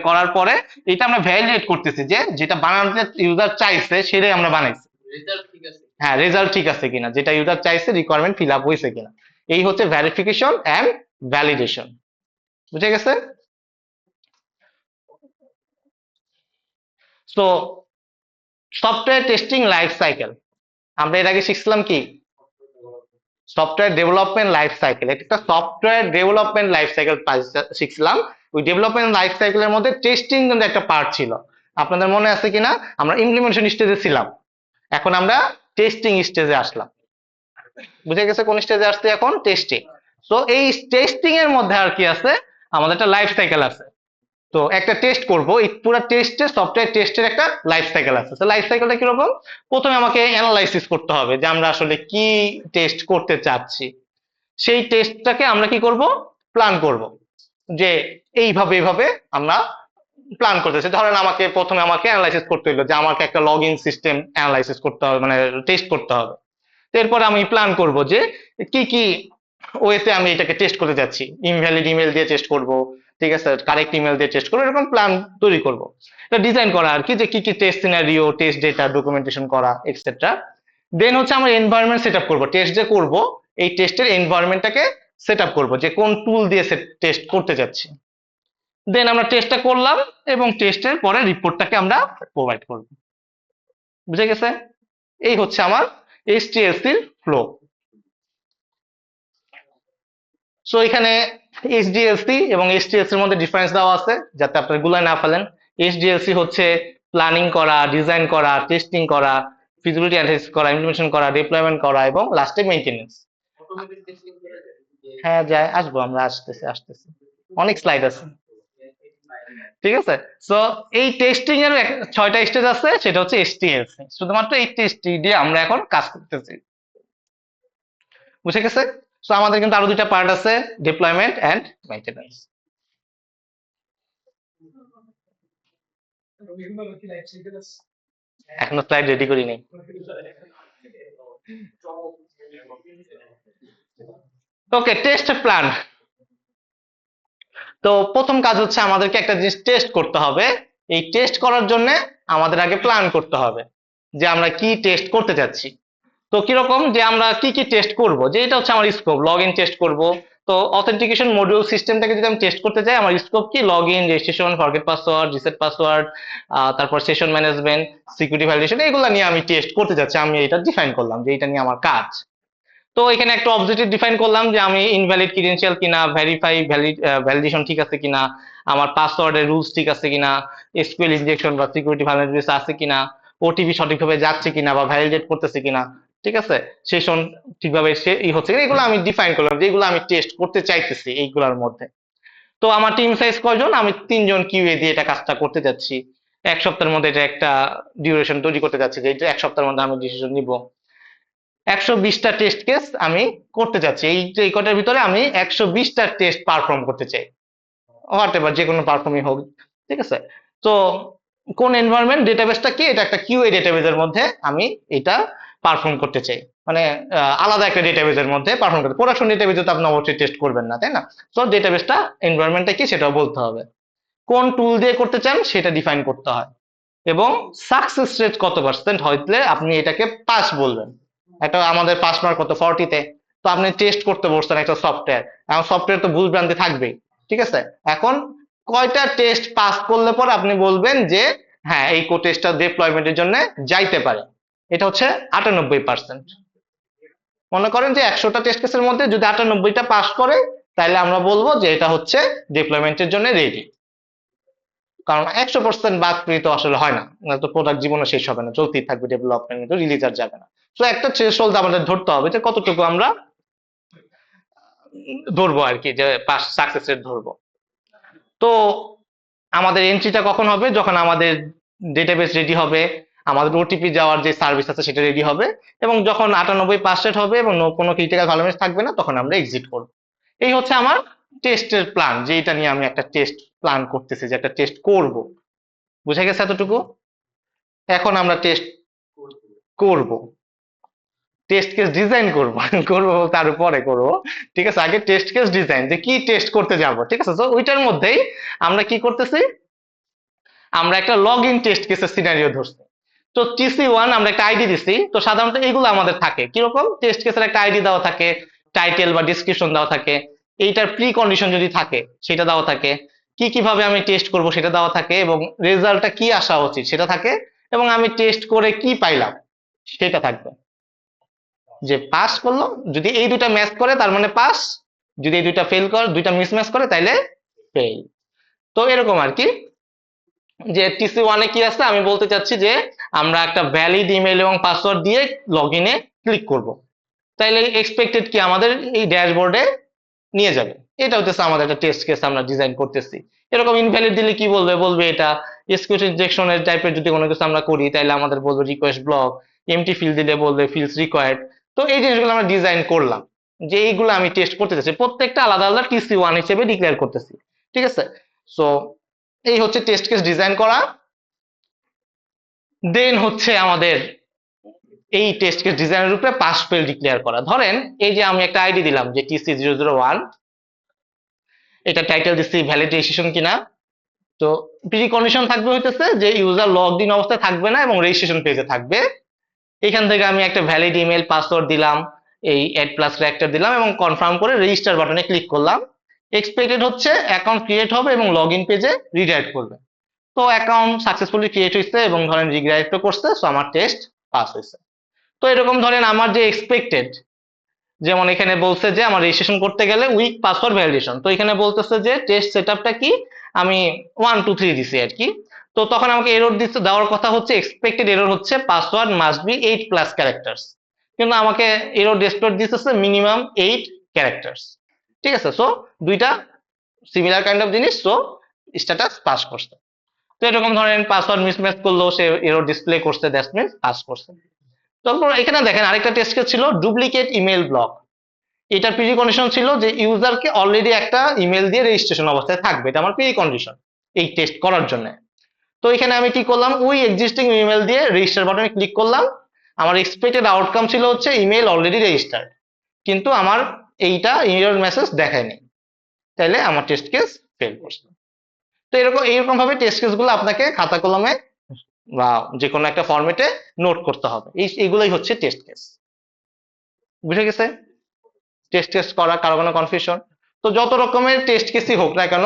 করার পরে এটা আমরা ভ্যালিডেট করতেছি যে যেটা বানানোতে ইউজার চাইছে সেটাই আমরা বানাইছি, হ্যাঁ রেজাল্ট ঠিক আছে কিনা, যেটা ইউজার চাইছে রিকোয়ারমেন্ট ফিল আপ হয়েছে কিনা। এই হচ্ছে ভেরিফিকেশন এন্ড ভ্যালিডেশন। বুঝে গেছে? So software testing life cycle আমরা এর আগে শিখছিলাম কি সফটওয়্যার ডেভেলপমেন্ট লাইফ সাইকেল, একটা সফটওয়্যার ডেভেলপমেন্ট লাইফ সাইকেল শিখছিলাম। ওই ডেভেলপমেন্ট লাইফ সাইকেলের মধ্যে টেস্টিং কিন্তু একটা পার্ট ছিল। আপনাদের মনে আছে কিনা, আমরা ইমপ্লিমেন্টেশন স্টেজে ছিলাম, এখন আমরা টেস্টিং স্টেজে আসলাম। বুঝে গেছে কোন স্টেজে আসছে, এখন টেস্টিং। তো এই টেস্টিং এর মধ্যে আর কি আছে, আমাদের একটা লাইফ সাইকেল আছে। তো একটা টেস্ট করব, এই পুরো টেস্টে সফটওয়্যার টেস্টের একটা লাইফ সাইকেল আছে। তো লাইফ সাইকেলটা কিরকম, প্রথমে আমাকে অ্যানালাইসিস করতে হবে যে আমরা আসলে কি টেস্ট করতে চাচ্ছি। সেই টেস্টটাকে আমরা কি করব, প্ল্যান করব, যে এইভাবে এইভাবে আমরা প্ল্যান করতেছি। ধরেন আমাকে প্রথমে আমাকে অ্যানালাইসিস করতে হলো যে আমাকে একটা লগ ইন সিস্টেম অ্যানালাইসিস করতে হবে, মানে টেস্ট করতে হবে। এরপরে আমি প্ল্যান করব যে কি কি ওয়েতে আমি এটাকে টেস্ট করতে যাচ্ছি, ইনভ্যালিড ইমেল দিয়ে টেস্ট করব, ঠিক আছে, কারেক্ট ইমেল দিয়ে টেস্ট করবো, এরকম প্ল্যান তৈরি করব। এটা ডিজাইন করা আর কি, যে কি কি test scenario, test data documentation করা, এক্সেট্রা। দেন হচ্ছে আমার এনভায়রনমেন্ট সেট আপ করবো, টেস্ট যে করব এই টেস্টের এনভায়রনমেন্টটাকে সেট আপ করবো, যে কোন টুল দিয়ে টেস্ট করতে যাচ্ছি। দেন আমরা টেস্টটা করলাম এবং টেস্টের পরে রিপোর্টটাকে আমরা প্রোভাইড করব। বুঝে গেছে, এই হচ্ছে আমার এইচটিএলসির ফ্লো। সো এখানে এইচডিএলসি এবং এইচটিএলসি এর মধ্যে ডিফারেন্স দেওয়া আছে যাতে আপনারা গুলায় না ফেলেন। এইচডিএলসি হচ্ছে প্ল্যানিং করা, ডিজাইন করা, টেস্টিং করা, ফিজিবিলিটি অ্যানালাইসিস করা, ইমপ্লিমেন্টেশন করা, ডিপ্লয়মেন্ট করা এবং লাস্টে মেইনটেনেন্স। হ্যাঁ যায়, আসবো, আমরা আসতেছি আসতেছি, অনেক স্লাইড আছে, ঠিক আছে। সো এই টেস্টিং এর 6টা স্টেজ আছে, সেটা হচ্ছে এইচটিএলসি। শুধুমাত্র এই টেস্টিং দিয়ে আমরা এখন কাজ করতেছি। বুঝে গেছে। সো আমাদের কিন্তু আরো দুইটা পার্ট আছে, ডিপ্লয়মেন্ট এন্ড মেইনটেনেন্স। এখনো স্লাইড রেডি করি নাই। ওকে, টেস্ট প্ল্যান। তো প্রথম কাজ হচ্ছে আমাদেরকে একটা জিনিস টেস্ট করতে হবে। এই টেস্ট করার জন্য আমাদের আগে প্ল্যান করতে হবে যে আমরা কি টেস্ট করতে যাচ্ছি। তো কিরকম, যে আমরা কি কি টেস্ট করব, যে এটা হচ্ছে আমার স্কোপ, লগ ইন টেস্ট করব। তো অথেন্টিকেশন মডিউল সিস্টেমটাকে যদি আমি টেস্ট করতে চাই, আমার স্কোপ কি, log in, registration, forget password, reset password, তারপর সেশন ম্যানেজমেন্ট, সিকিউরিটি ভ্যালিডেশন, এগুলো নিয়ে আমি টেস্ট করতে যাচ্ছি। আমি এটা ডিফাইন করলাম যে এটা নিয়ে আমার কাজ। তো এখানে একটা অবজেক্টিভ ডিফাইন করলাম যে আমি ইনভ্যালিড ক্রিডেন্সিয়াল কিনা, ভেরিফাই ভ্যালিডেশন ঠিক আছে কিনা, আমার পাসওয়ার্ডের রুলস ঠিক আছে কিনা, এসকিউএল ইনজেকশন বা সিকিউরিটি ভালনারেবিলিটিস আছে কিনা, ওটিপি সঠিকভাবে যাচ্ছে কিনা বা ভ্যালিডেট করতেছে কিনা, ঠিক আছে, সেশন ঠিকভাবে সে হচ্ছে কিনা, এগুলো আমি ডিফাইন করলাম যে এগুলো আমি টেস্ট করতে চাইতেছি এইগুলোর মধ্যে। তো আমার টিম সাইজ কয়জন, আমি 3জন কিউএ দিয়ে এটা কাজটা করতে যাচ্ছি। 1 সপ্তাহের মধ্যে এটা একটা ডিউরেশন তৈরি করতে যাচ্ছি, যে এটা 1 সপ্তাহের মধ্যে আমি ডিসিশন নিব। 120টা টেস্ট কেস আমি করতে চাচ্ছি, এই কটার ভিতরে আমি 120টা টেস্ট পারফর্ম করতে চাই, হোয়াট এভার, যে কোনো পারফর্মই হোক, ঠিক আছে। তো কোন এনভায়রনমেন্ট, ডেটাবেসটা কি, এটা একটা কিউএ ডেটাবেসের মধ্যে আমি এটা পারফর্ম করতে চাই, মানে আলাদা একটা ডেটাবেসের মধ্যে পারফর্ম করতে। প্রোডাকশন ডেটাবেসে তো আপনি অবশ্যই টেস্ট করবেন না, তাই না। তো ডেটাবেসটা এনভায়রনমেন্টটা কি সেটাও বলতে হবে, কোন টুল দিয়ে করতে চান সেটা ডিফাইন করতে হয়, এবং সাকসেস রেট কত পার্সেন্ট হইলে আপনি এটাকে পাস বলবেন। একটা আমাদের পাস মার্ক কত, 40-তে। তো আপনি টেস্ট করতে বসছেন একটা সফটওয়্যার, এখন সফটওয়্যার তো ভুল ভ্রান্তি থাকবেই, ঠিক আছে। এখন কয়টা টেস্ট পাস করলে পর আপনি বলবেন যে হ্যাঁ এই টেস্টটা ডিপ্লয়মেন্টের জন্য যাইতে পারে, এটা হচ্ছে 98%। মনে করেন যে 100টা টেস্ট কেসের মধ্যে যদি 98টা পাস করে, তাহলে আমরা বলবো যে এটা হচ্ছে ডিপ্লয়মেন্টের জন্য রেডি। কারণ 100% বাদ পেয়ে তো আসলে হয় না, তো প্রোডাক্ট জীবনে শেষ হবে না, চলতেই থাকবে ডেভেলপমেন্ট, কিন্তু রিলিজ আর যাবে না। তো একটা থ্রেশহোল্ড আমাদের ধরতে হবে যে কতটুকু আমরা ধরবো আর কি, যে পাস সাকসেস রেট ধরবো। তো আমাদের এন্ট্রিটা কখন হবে, যখন আমাদের ডেটাবেস রেডি হবে, আমাদের ওটিপি যাওয়ার যে সার্ভিস আছে সেটা রেডি হবে, এবং যখন 98% হবে এবং কোনো ক্রিটিক্যাল ভ্যালুলেন্স থাকবে না, তখন আমরা এক্সিট করব। এই হচ্ছে আমার টেস্টের প্ল্যান, যে এটা নিয়ে আমি একটা টেস্ট প্ল্যান করতেছি, যে একটা টেস্ট করব। বুঝে গেছে এতটুকু। এখন আমরা টেস্ট করব, টেস্ট কেস ডিজাইন করব করব তার উপরে করব, ঠিক আছে। আগে টেস্ট কেস ডিজাইন, যে কি টেস্ট করতে যাব, ঠিক আছে। তো ওইটার মধ্যেই আমরা কি করতেছি, আমরা একটা লগ ইন টেস্ট কেসের সিনারিও ধরছি। তো TC1 আমরা একটা আইডি দিছি। তো সাধারণত এগুলো আমাদের থাকে কিরকম, টেস্ট কেসের একটা আইডি দেওয়া থাকে, টাইটেল বা ডিসক্রিপশন দেওয়া থাকে, এইটার প্রি কন্ডিশন যদি থাকে সেটা দেওয়া থাকে, কিভাবে আমি টেস্ট করব সেটা দেওয়া থাকে, এবং রেজাল্টটা কি আসা উচিত সেটা থাকে, এবং আমি টেস্ট করে কি পাইলাম সেটা থাকবে। যে পাস করলো, যদি এই দুটা ম্যাচ করে তার মানে পাস, যদি এই দুইটা ফেল করে, দুইটা মিসম্যাচ করে তাইলে ফেল। তো এরকম আর কি। যে টিসি ওয়ানে কি আছে, আমি বলতে চাচ্ছি যে আমরা একটা ভ্যালিড ইমেল এবং পাসওয়ার্ড দিয়ে লগ ইনে ক্লিক করব, তাইলে এক্সপেক্টেড কি আমাদের এই ড্যাশবোর্ডে নিয়ে যাবে। এটা হচ্ছে আমাদের একটা টেস্ট কেস আমরা ডিজাইন করতেছি। এরকম ইনভ্যালিড দিলে কি বলবে, বলবে এটা এসকিউএল ইনজেকশনের টাইপের যদি কোনো কিছু আমরা করি তাহলে আমাদের বলবে রিকোয়েস্ট ব্লক, এমটি ফিল্ড দিলে বলবে ফিল্ডস রিকোয়ার্ড। তো এই জিনিসগুলো আমরা ডিজাইন করলাম, যে এইগুলো আমি টেস্ট করতে চাচ্ছি, প্রত্যেকটা আলাদা আলাদা টিসি ওয়ান হিসেবে ডিক্লেয়ার করতেছি। ঠিক আছে, সো এই হচ্ছে টেস্ট কেস ডিজাইন করা। দেন হচ্ছে আমাদের এই টেস্ট কেস ডিজাইনের উপরে পাস ফেল ডিক্লেয়ার করা। ধরেন এই যে আমি একটা আইডি দিলাম যে TC001, এটা টাইটেল দিচ্ছি ভ্যালিডেশন কিনা। তো প্রি কন্ডিশন থাকবে হইতেছে যে ইউজার লগড ইন অবস্থায় থাকবে না এবং রেজিস্ট্রেশন পেজে থাকবে। এখান থেকে আমি একটা ভ্যালিড ইমেল পাসওয়ার্ড দিলাম, এই অ্যাড প্লাস ক্যারেক্টার দিলাম এবং কনফার্ম করে রেজিস্টার বাটনে ক্লিক করলাম। এক্সপেক্টেড হচ্ছে অ্যাকাউন্ট ক্রিয়েট হবে এবং লগ ইন পেজে রিডাইরেক্ট করবে। তো অ্যাকাউন্ট সাকসেসফুলি ক্রিয়েট হয়েছে এবং ধরেন রিডাইরেক্ট করছে, সো আমার টেস্ট পাস হয়েছে। তো এরকম ধরেন আমার যে এক্সপেক্টেড, যেমন এখানে বলছে যে আমার রেজিস্ট্রেশন করতে গেলে উইক পাসওয়ার্ড ভ্যালিডেশন, তো এখানে বলতেছে যে টেস্ট সেটআপটা কি, আমি 1 2 3 দিছি আর কি। তো তখন আমাকে এরর দিতে দেওয়ার কথা হচ্ছে, এক্সপেক্টেড এরর হচ্ছে পাসওয়ার্ড মাস্ট বি 8+ ক্যারেক্টার্স, কিন্তু আমাকে এরর ডিসপ্লে দিতেছে মিনিমাম 8 ক্যারেক্টার্স। ঠিক আছে, সো দুইটা সিমিলার কাইন্ড অফ জিনিস, সো স্ট্যাটাস পাস করছে। তো এরকম ধরেন পাসওয়ার্ড মিসম্যাচ করলো, সে এরর ডিসপ্লে করছে, দ্যাটস মিন্স পাস করছে। তারপর এখানে দেখেন আরেকটা টেস্ট কেস ছিল ডুপ্লিকেট ইমেল ব্লক। এটা প্রি কন্ডিশন ছিল যে ইউজারকে অলরেডি একটা ইমেল দিয়ে রেজিস্ট্রেশন অবস্থায় থাকবে, এটা আমার প্রি কন্ডিশন এই টেস্ট করার জন্য। তো এখানে আমি কি করলাম, ওই এক্সিস্টিং ইমেল দিয়ে রেজিস্টার বাটনে ক্লিক করলাম। আমার এক্সপেক্টেড আউটকাম ছিল হচ্ছে ইমেল অলরেডি রেজিস্টার্ড, কিন্তু আমার এইটা এরর মেসেজ দেখায়নি, তাইলে আমার টেস্ট কেস ফেল করছে। তো এইরকম ভাবে টেস্ট কেস গুলো আপনাকে খাতা কলমে বা যে কোনো একটা ফরম্যাটে নোট করতে হবে। এইগুলোই হচ্ছে টেস্ট কেস। বুঝে গেছে? টেস্ট কেস করা কারো কোনো কনফিউশন? তো যত রকমের টেস্ট কেসই হোক না কেন,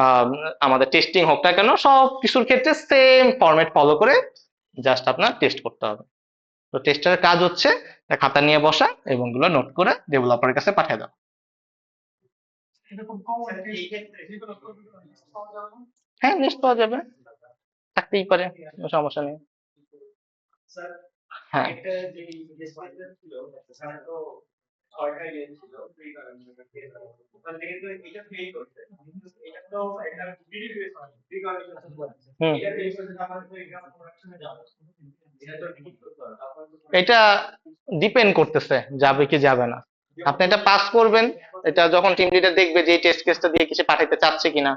আহ, আমাদের টেস্টিং হোক না কেন, সব কিছুর ক্ষেত্রে সেম ফরম্যাট ফলো করে জাস্ট আপনার টেস্ট করতে হবে। তো টেস্টারের কাজ হচ্ছে একটা খাতা নিয়ে বসা এবং গুলো নোট করে ডেভেলপারের কাছে পাঠিয়ে দেওয়া। হ্যাঁ, লিস্ট পাওয়া যাবে, থাকতেই পারে, কোনো সমস্যা নেই। হ্যাঁ, হুম, এটা ডিপেন্ড করতেছে যাবে কি যাবে না। আপনি এটা পাস করবেন, এটা যখন টিম লিডার দেখবে যে এই টেস্ট কেসটা দিয়ে কিছু পাঠাইতে চাচ্ছে কিনা,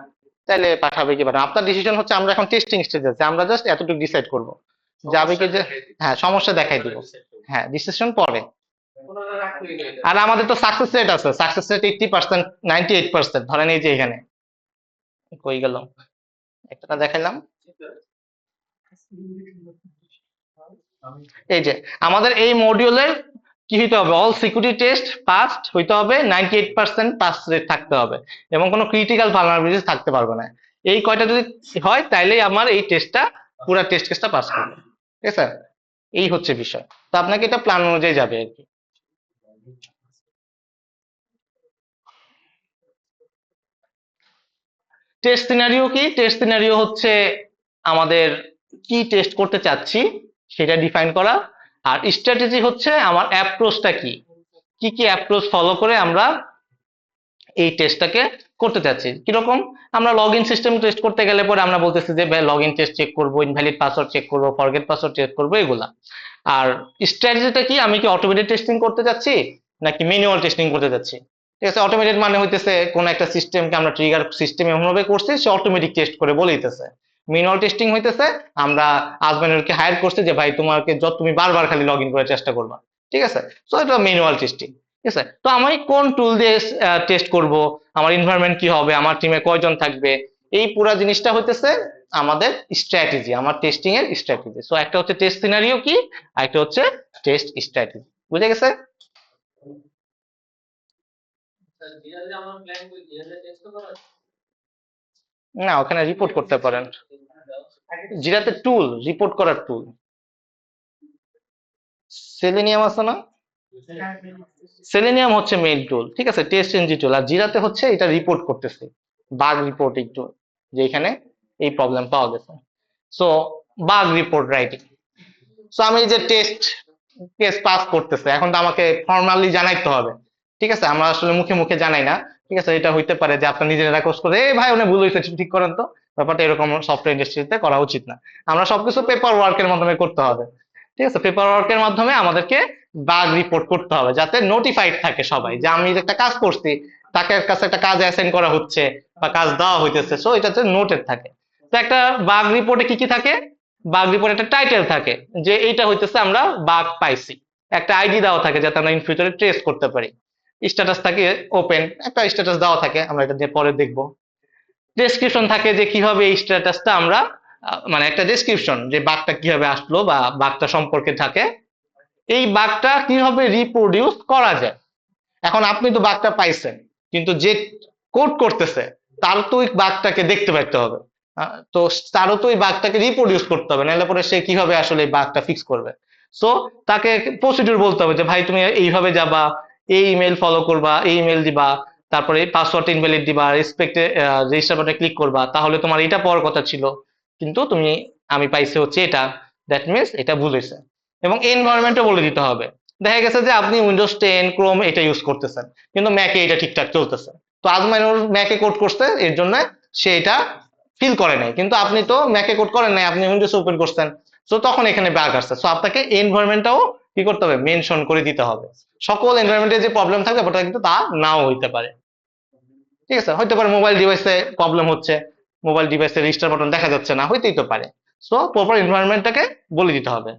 তাহলে পাঠাবে কি পাঠাবে। আপনার ডিসিশন হচ্ছে, আমরা এখন টেস্টিং স্টেজে আছি, আমরা জাস্ট এতটুকু ডিসাইড করব যাবে কি যে, হ্যাঁ সমস্যা দেখাই দিব, হ্যাঁ ডিসিশন পরে। আর আমাদের তো সাকসেস রেট আছে, সাকসেস রেট 80%, 98%। ধরেন এই যে এখানে কই গেল, একটা দেখাইলাম, এই যে আমাদের এই মডিউলের কি হইতে হবে, অল সিকিউরিটি টেস্ট পাসড হইতে হবে, 98% পাস রেট থাকতে হবে এবং কোনো ক্রিটিক্যাল ভালনারেবিলিটি থাকতে পারবে না। এই কয়টা যদি হয় তাইলেই আমার এই টেস্টটা, পুরো টেস্ট কেসটা পাস করবে। ঠিক আছে, এই হচ্ছে বিষয়। তো আপনাকে এটা প্ল্যান অনুযায়ী যাবে আর কি। টেস্ট সিনারিও কি, টেস্ট সিনারিও হচ্ছে আমাদের কি টেস্ট করতে চাচ্ছি সেটা ডিফাইন করা, আর স্ট্র্যাটেজি হচ্ছে আমার অ্যাপ্রোচটা কি, কি কি অ্যাপ্রোচ ফলো করে আমরা এই টেস্টটাকে করতে চাচ্ছি। কিরকম, আমরা লগ ইন সিস্টেম টেস্ট করতে গেলে পরে আমরা বলতেছি যে লগ ইন টেস্ট চেক করবো, ইনভ্যালিড পাসওয়ার্ড চেক করবো, ফরগেট পাসওয়ার্ড চেক করবো, এগুলা। আর স্ট্র্যাটেজিটা কি, আমি কি অটোমেটেড টেস্টিং করতে যাচ্ছি নাকি ম্যানুয়াল টেস্টিং করতে যাচ্ছি। ঠিক আছে, অটোমেটেড মানে হইতেছে কোন একটা সিস্টেমকে আমরা ট্রিগার সিস্টেম এমনভাবে করছি সে অটোমেটিক টেস্ট করে বলে দিতেছে। ম্যানুয়াল টেস্টিং হইতেছে আমরা আজমাইনকে হায়ার করছি যে ভাই তোমাকে যত তুমি বারবার খালি লগ ইন করার চেষ্টা করবা। ঠিক আছে, সো এটা ম্যানুয়াল টেস্টিং। ঠিক আছে, তো আমি কোন টুল দিয়ে টেস্ট করব, আমার এনভায়রনমেন্ট কি হবে, আমার টিমে কয়জন থাকবে, এই পুরা জিনিসটা হইতেছে আমাদের স্ট্র্যাটেজি, আমার টেস্টিং এর স্ট্র্যাটেজি। সো একটা হচ্ছে টেস্ট সিনারিও কি, আর একটা হচ্ছে টেস্ট স্ট্র্যাটেজি। বুঝে গেছে? না, ওখানে রিপোর্ট করতে পারেন। জিরাতে টুল, রিপোর্ট করার টুল। সেলেনিয়াম আছে না? সেলেনিয়াম হচ্ছে মেইন টুল, ঠিক আছে, টেস্ট এনজি টুল। আর জিরাতে হচ্ছে এটা রিপোর্ট করতেছে, বাগ রিপোর্টিং টুল, যে এখানে এই প্রবলেম পাওয়া গেছে। So bug report writing. So আমি যে টেস্ট কেস পাস করতেছে, এখন তো আমাকে ফর্মালি জানাইতে হবে, ঠিক আছে, আমরা আসলে মুখে মুখে জানাই না, ঠিক আছে। এটা হইতে পারে যে আপনার নিজেরা কোর্স করে, এই ভাই উনি ভুল হয়েছে ঠিক করেন তো, ব্যাপারটা এরকম সফটওয়্যার ইন্ডাস্ট্রিতে করা উচিত না। আমরা সবকিছু পেপার ওয়ার্কের মাধ্যমে করতে হবে, ঠিক আছে, পেপার ওয়ার্কের মাধ্যমে আমাদেরকে বাগ রিপোর্ট করতে হবে, যাতে নোটিফাইড থাকে সবাই যে আমি যে একটা কাজ করছি, তাকে কাছে একটা কাজ অ্যাসাইন করা হচ্ছে বা কাজ দেওয়া হইতেছে, সো এটা নোটেড থাকে। তো একটা বাগ রিপোর্টে কি কি থাকে? বাগ রিপোর্টে একটা টাইটেল থাকে, যে এইটা হইতেছে আমরা বাগ পাইছি। একটা আইডি দেওয়া থাকে যাতে আমরা ইন ফিউচারে ট্রেস করতে পারি। স্ট্যাটাস থাকে ওপেন, একটা স্ট্যাটাস দেওয়া থাকে, আমরা এটা দিয়ে পরে দেখবো। ডেসক্রিপশন থাকে যে কিভাবে এই স্ট্যাটাসটা আমরা মানে একটা ডেসক্রিপশন, যে বাগটা কিভাবে আসলো বা বাগটা সম্পর্কে থাকে, এই বাগটা কিভাবে রিপ্রোডিউস করা যায়। এখন আপনি তো বাগটা পাইছেন, কিন্তু যে কোড করতেছে তার তো ওই বাগটাকে দেখতে পাইতে হবে। তো তারও তো ওই বাগটাকে রিপ্রোডিউস করতে হবে, নাহলে পরে সে কিভাবে আসলে এই বাগটা ফিক্স করবে। সো তাকে প্রসিডিউর বলতে হবে যে ভাই তুমি এইভাবে যাবা, এই ইমেল ফলো করবা, এই ইমেল দিবা, তারপরে পাসওয়ার্ড ইনভ্যালিড দিবা, রেসপেক্টে রেজিস্টার বাটনে ক্লিক করবা, তাহলে তোমার এটা পাওয়ার কথা ছিল, কিন্তু তুমি, আমি পাইছি হচ্ছে এটা, দ্যাট মিনস এটা ভুল হয়েছে। এবং এনভায়রনমেন্টও বলে দিতে হবে। দেখা গেছে যে আপনি উইন্ডোজ 10 ক্রোম এটা ইউজ করতেছেন, কিন্তু ম্যাকে এটা ঠিকঠাক চলতেছে। তো আজমাইনুর ম্যাকে কোড করছে, এর জন্য সে এটা ফিল করে নাই, কিন্তু আপনি তো ম্যাকে কোড করেন নাই, আপনি উইন্ডোজ ওপেন করছেন। তো তখন এখানে বাগ আসছে। সো আপনাকে এনভায়রনমেন্টটাও কি করতে হবে, মেনশন করে দিতে হবে। সকল এনভায়রনমেন্টে যে প্রবলেম থাকবে ওটা কিন্তু তা নাও হইতে পারে, ঠিক আছে। হইতে পারে মোবাইল ডিভাইসে প্রবলেম হচ্ছে, মোবাইল ডিভাইসে রেজিস্টার বাটন দেখা যাচ্ছে না, হইতেই তো পারে। সো প্রপার এনভায়রনমেন্টটাকে বলে দিতে হবে।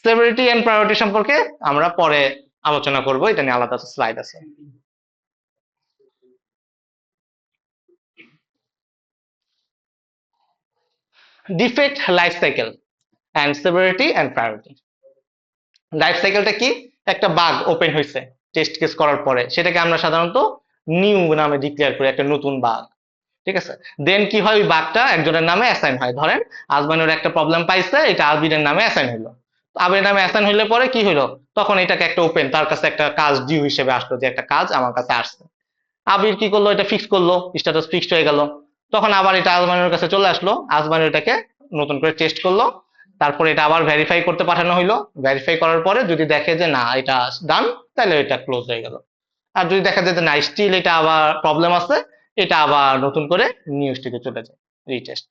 সেভারিটি এন্ড প্রায়োরিটি সম্পর্কে আমরা পরে আলোচনা করব, এটা নিয়ে আলাদা স্লাইড আছে। Defect life cycle and severity and priority. Life সাইকেলটা কি? একটা বাগ ওপেন হয়েছে টেস্ট কেস করার পরে, সেটাকে আমরা সাধারণত নিউ নামে ডিক্লেয়ার করি, একটা নতুন বাগ, ঠিক আছে। দেন কি হয়, ওই বাগটা একজনের নামে অ্যাসাইন হয়। ধরেন আজমানের একটা প্রবলেম পাইছে, এটা আলবিনের নামে অ্যাসাইন হলো। আলবিনের নামে অ্যাসাইন হইলে পরে কি হলো, তখন এটাকে একটা ওপেন, তার কাছে একটা কাজ ডিউ হিসেবে আসলো, যে একটা কাজ আমার কাছে আসছে। আবির কি করলো, এটা ফিক্স করলো, স্ট্যাটাস ফিক্সড হয়ে গেল। তখন আবার এটা আজমানের কাছে চলে আসলো, আজমান এটাকে নতুন করে টেস্ট করলো, তারপরে এটা আবার ভেরিফাই করতে পাঠানো হইলো। ভেরিফাই করার পরে যদি দেখে যে না এটা ডান, তাহলে এটা ক্লোজ হয়ে গেল। আর যদি দেখা যায় যে না স্টিল এটা আবার প্রবলেম আছে, এটা আবার নতুন করে নিউ স্টেজে চলে যায়, রিটেস্ট।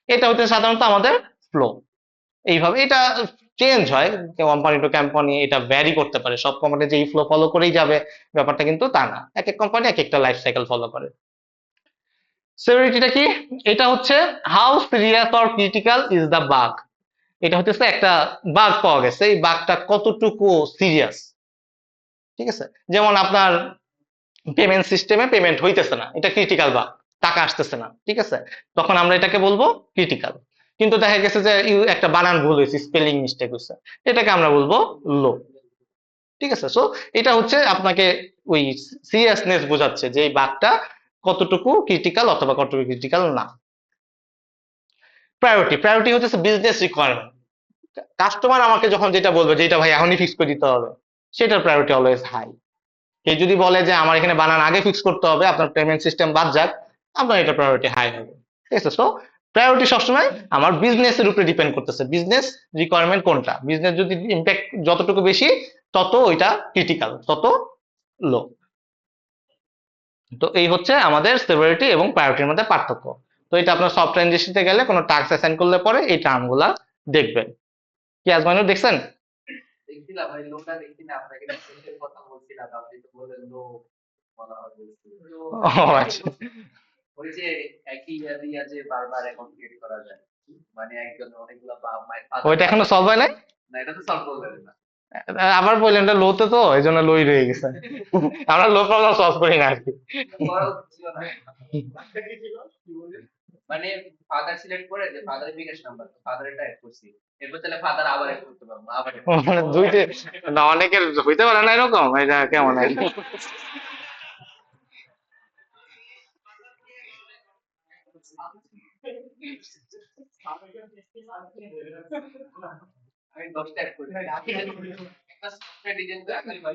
এটা হচ্ছে সাধারণত আমাদের ফ্লো। এইভাবে এটা চেঞ্জ হয় কোম্পানি টু কোম্পানি, এটা ভ্যারি করতে পারে। সব কোম্পানি যে এই ফ্লো ফলো করেই যাবে ব্যাপারটা কিন্তু তা না, এক এক কোম্পানি এক একটা লাইফ সাইকেল ফলো করে। সেভারিটিটা কি? এটা হচ্ছে how serious or critical is the bug. এটা হচ্ছে একটা বাগ পাওয়া গেছে, এই বাগটা কতটুকু সিরিয়াস, ঠিক আছে। যেমন আপনার পেমেন্ট সিস্টেমে পেমেন্ট হইতেছে না, এটা ক্রিটিক্যাল বাগ, টাকা আসতেছে না, ঠিক আছে, তখন আমরা এটাকে বলবো ক্রিটিক্যাল। কিন্তু দেখা গেছে যে একটা বানান ভুল হয়েছে, স্পেলিং মিস্টেক হয়েছে, এটাকে আমরা বলবো লো, ঠিক আছে। সো এটা হচ্ছে আপনাকে ওই সিরিয়াসনেস বোঝাচ্ছে যে এই বাগটা কতটুকু ক্রিটিক্যাল অথবা কতটুকু ক্রিটিক্যাল না। প্রায়োরিটি, প্রায়োরিটি হচ্ছে বিজনেস রিকোয়ারমেন্ট। কাস্টমার আমাকে যখন যেটা বলবে যে এটা ভাই এখনই ফিক্স করে দিতে হবে, সেটার প্রায়োরিটি অলওয়েজ হাই। কেউ যদি বলে যে আমার এখানে বানান আগে ফিক্স করতে হবে, আপনার পেমেন্ট সিস্টেম বাদ যাক, আপনার এটা প্রায়োরিটি হাই হবে, ঠিক আছে। সো প্রায়োরিটি সবসময় আমার বিজনেসের উপরে ডিপেন্ড করতেছে, বিজনেস রিকোয়ারমেন্ট কোনটা, বিজনেস যদি ইম্প্যাক্ট যতটুকু বেশি, তত ওইটা ক্রিটিক্যাল, তত লো। তো এই হচ্ছে আমাদের সেভারিটি এবং প্রায়োরিটির মধ্যে পার্থক্য। তো এটা আপনার সফটওয়্যার ইন্ডাস্ট্রিতে গেলে কোনো টাস্ক অ্যাসাইন করলে পরে এই টার্মগুলা দেখবেন। কি আজমানুর দেখছেন? দেখছিলাম ভাই, লোকটা দেখছি না, আপনাকে ডিসেন্টের কথা বলছিলাম, আপনি তো বললেন লো বলা হয় বলছি। ও আচ্ছা। ওই যে একই ইয়ার দিয়া যে বারবার অ্যাকাউন্ট ক্রিয়েট করা যায়, মানে একজন অনেকগুলো বাপ মায়ের ফাদার ওইটা এখনো সলভ হয় নাই? না, এটা তো সলভ করবেন না। আবার বললেন এটা লোতে, তো এই জন্য লোই রয়ে গেছে। আমরা লো প্রবলেম সলভ করি না আর কি। করা ছিল না, মানে ফাদার সিলেক্ট করে যে ফাদারের বিকাশ নাম্বার, ফাদারের টাইপ করছি, এরপর তাহলে ফাদার আবার অ্যাড করতে পারবো, আবার add করতে মানে দুইটা না, অনেকের হইতে পারে না এরকম, এটা কেমন আর কি। আমি 10টা অ্যাড করি একটা সফটওয়্যার ডিজাইন করে খালি ভাই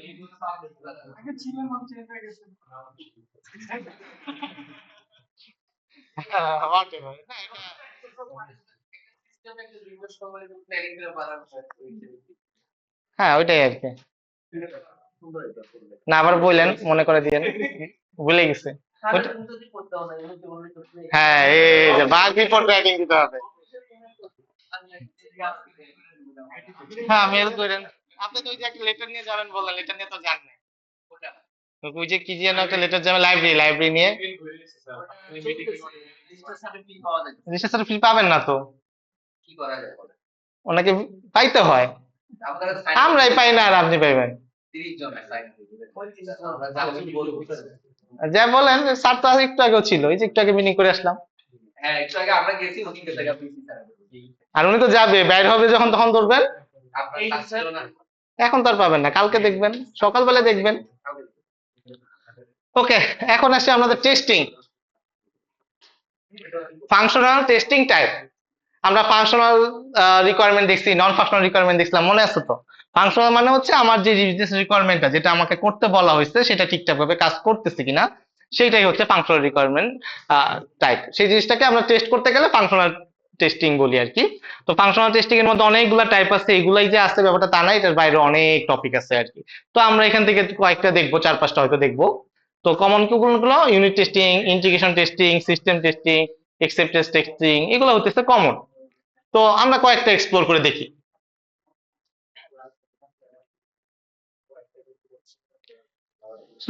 সিস্টেমে একটা রিভার্স করে প্ল্যানিং করে বানানো হয় হ্যাঁ ওইটাই আর কি। সুন্দর এটা করলে না আবার বললেন, মনে করে দিয়েন, ভুলে গেছে। তাহলে তুমি যদি করতে হবে না এমনি বললে তো হ্যাঁ এই যে বাগ রিপোর্ট রাইটিং দিতে হবে। হ্যাঁ মেল করেন। আপনি তো ওই যে একটা লেটার নিয়ে যাবেন বললেন, লেটার নিয়ে তো যান না। ওই যে কি যেন একটা লেটার যাবে, লাইব্রেরি নিয়ে। রেজিস্টার সার্টিফিকেট পাবেন না তো, কি করা যায় বলে ওনাকে পাইতে হয়। আমাদের কাছে আমরাই পাই না আর আপনি পাইবেন। 30 জন সাইন আমরা যাচ্ছি বলবো যা বলেন স্যার তো একটু আগেও ছিল, এই যে একটু আগে মিটিং করে আসলাম। হ্যাঁ একটু আগে আমরা গেছি ওদিকে থেকে পিসি স্যার আর উনি তো যাবে, বাইর হবে যখন তখন ধরবেন। আপনার কাজ ছিল না এখন তো আর পাবেন না, কালকে দেখবেন, সকালবেলা দেখবেন। ওকে, এখন আসি আমাদের টেস্টিং, ফাংশনাল টেস্টিং টাইপ। আমরা ফাংশনাল রিকোয়ারমেন্ট দেখছি, নন ফাংশনাল রিকোয়ারমেন্ট দেখছিলাম, মনে আছে তো? ফাংশনাল মানে হচ্ছে আমার যে বিজনেস রিকোয়ারমেন্টটা, যেটা আমাকে করতে বলা হয়েছে সেটা ঠিকঠাক ভাবে কাজ করতেছে কিনা, সেটাই হচ্ছে ফাংশনাল রিকোয়ারমেন্ট টাইপ। সেই জিনিসটাকে আমরা টেস্ট করতে গেলে ফাংশনাল টেস্টিং বলি আর কি। তো ফাংশনাল টেস্টিং এর মধ্যে অনেকগুলো টাইপ আছে, এগুলাই যে আছে ব্যাপারটা তা না, এটার বাইরে অনেক টপিক আছে আর কি। তো আমরা এখান থেকে কয়েকটা দেখবো, 4-5টা হয়তো দেখবো। তো কমন কোনগুলো? Unit testing, integration testing, system testing, acceptance testing, এগুলো হচ্ছে কমন। তো আমরা কয়েকটা এক্সপ্লোর করে দেখি।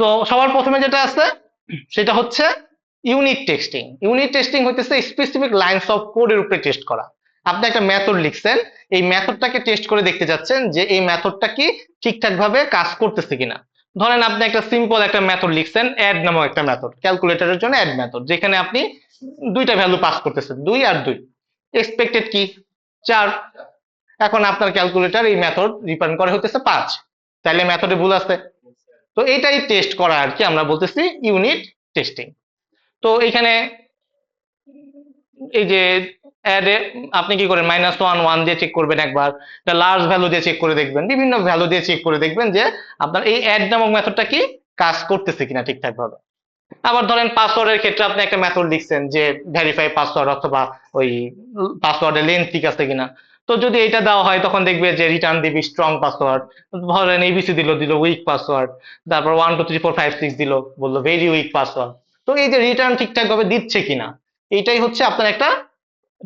তো সবার প্রথমে যেটা আছে সেটা হচ্ছে ইউনিট টেস্টিং। ইউনিট টেস্টিং হইতেছে স্পেসিফিক লাইনস অফ কোডের উপরে টেস্ট করা। আপনি একটা মেথড লিখছেন, এই মেথডটাকে টেস্ট করে দেখতে যাচ্ছেন যে এই মেথডটা কি ঠিকঠাক ভাবে কাজ করতেছে কিনা। ধরেন আপনি একটা সিম্পল একটা মেথড লিখছেন, অ্যাড নামক একটা মেথড, ক্যালকুলেটরের জন্য অ্যাড মেথড, যেখানে আপনি দুইটা ভ্যালু পাস করতেছেন, 2 আর 2। এক্সপেক্টেড কি? 4। এখন আপনার ক্যালকুলেটর এই মেথড রিটার্ন করে হতেছে 5, তাহলে মেথডে ভুল আছে। তো এটাই টেস্ট করা আর কি, আমরা বলতেছি ইউনিট টেস্টিং। তো এখানে এই যে অ্যাডে আপনি কি করেন, -1 1 দিয়ে চেক করবেন একবার, লার্জ ভ্যালু দিয়ে চেক করে দেখবেন, বিভিন্ন ভ্যালু দিয়ে চেক করে দেখবেন যে আপনার এই অ্যাড নামক মেথডটা কি কাজ করতেছে কিনা ঠিকঠাক ভাবে। আবার ধরেন পাসওয়ার্ডের ক্ষেত্রে আপনি একটা মেথড লিখছেন যে ভেরিফাই পাসওয়ার্ড, অথবা ওই পাসওয়ার্ডের লেন্থ ঠিক আছে কিনা। তো যদি এটা দেওয়া হয় তখন দেখবে যে রিটার্ন দিবি স্ট্রং পাসওয়ার্ড, ধরেন এবিসি দিল উইক পাসওয়ার্ড, তারপর 1 2 3 4 5 6 দিল, বললো ভেরি উইক পাসওয়ার্ড। তো এই যে রিটার্ন ঠিকঠাক ভাবে দিচ্ছে কিনা, এইটাই হচ্ছে আপনার একটা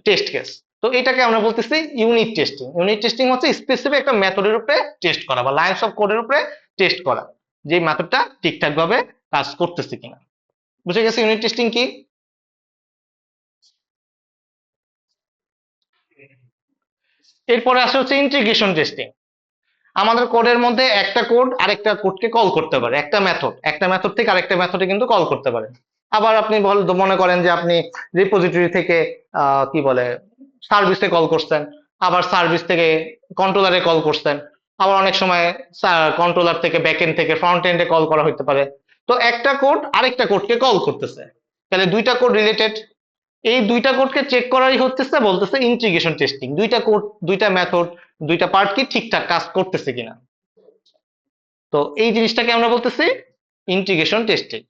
টেস্ট কেস। তো এটাকে আমরা বলতেছি ইউনিট টেস্টিং। ইউনিট টেস্টিং হচ্ছে স্পেসিফিক একটা মেথডের উপরে টেস্ট করা বা লাইনস অফ কোডের উপরে টেস্ট করা, যে মেথডটা ঠিকঠাক ভাবে কাজ করতেছে কিনা। বুঝে গেছে ইউনিট টেস্টিং কি? এরপরে আসে হচ্ছে ইন্টিগ্রেশন টেস্টিং। আমাদের কোডের মধ্যে একটা কোড আরেকটা কোডকে কল করতে পারে, একটা মেথড থেকে আরেকটা মেথডে কিন্তু কল করতে পারে। আবার আপনি মনে করেন যে আপনি রিপোজিটরি থেকে কি বলে সার্ভিসে কল করছেন, আবার সার্ভিস থেকে কন্ট্রোলারে কল করছেন, আবার অনেক সময় কন্ট্রোলার থেকে ব্যাকএন্ড থেকে ফ্রন্ট এন্ডে কল করা হতে পারে। তো একটা কোড আরেকটা কোডকে কল করতেছে, তাহলে দুইটা কোড রিলেটেড। এই দুইটা কোডকে চেক করাই হচ্ছে বলতেছে ইন্টিগ্রেশন টেস্টিং। দুইটা কোড, দুইটা মেথড, দুইটা পার্ট কি ঠিকঠাক কাজ করতেছে কিনা। তো এই জিনিসটাকে আমরা বলতেছি ইন্টিগ্রেশন টেস্টিং।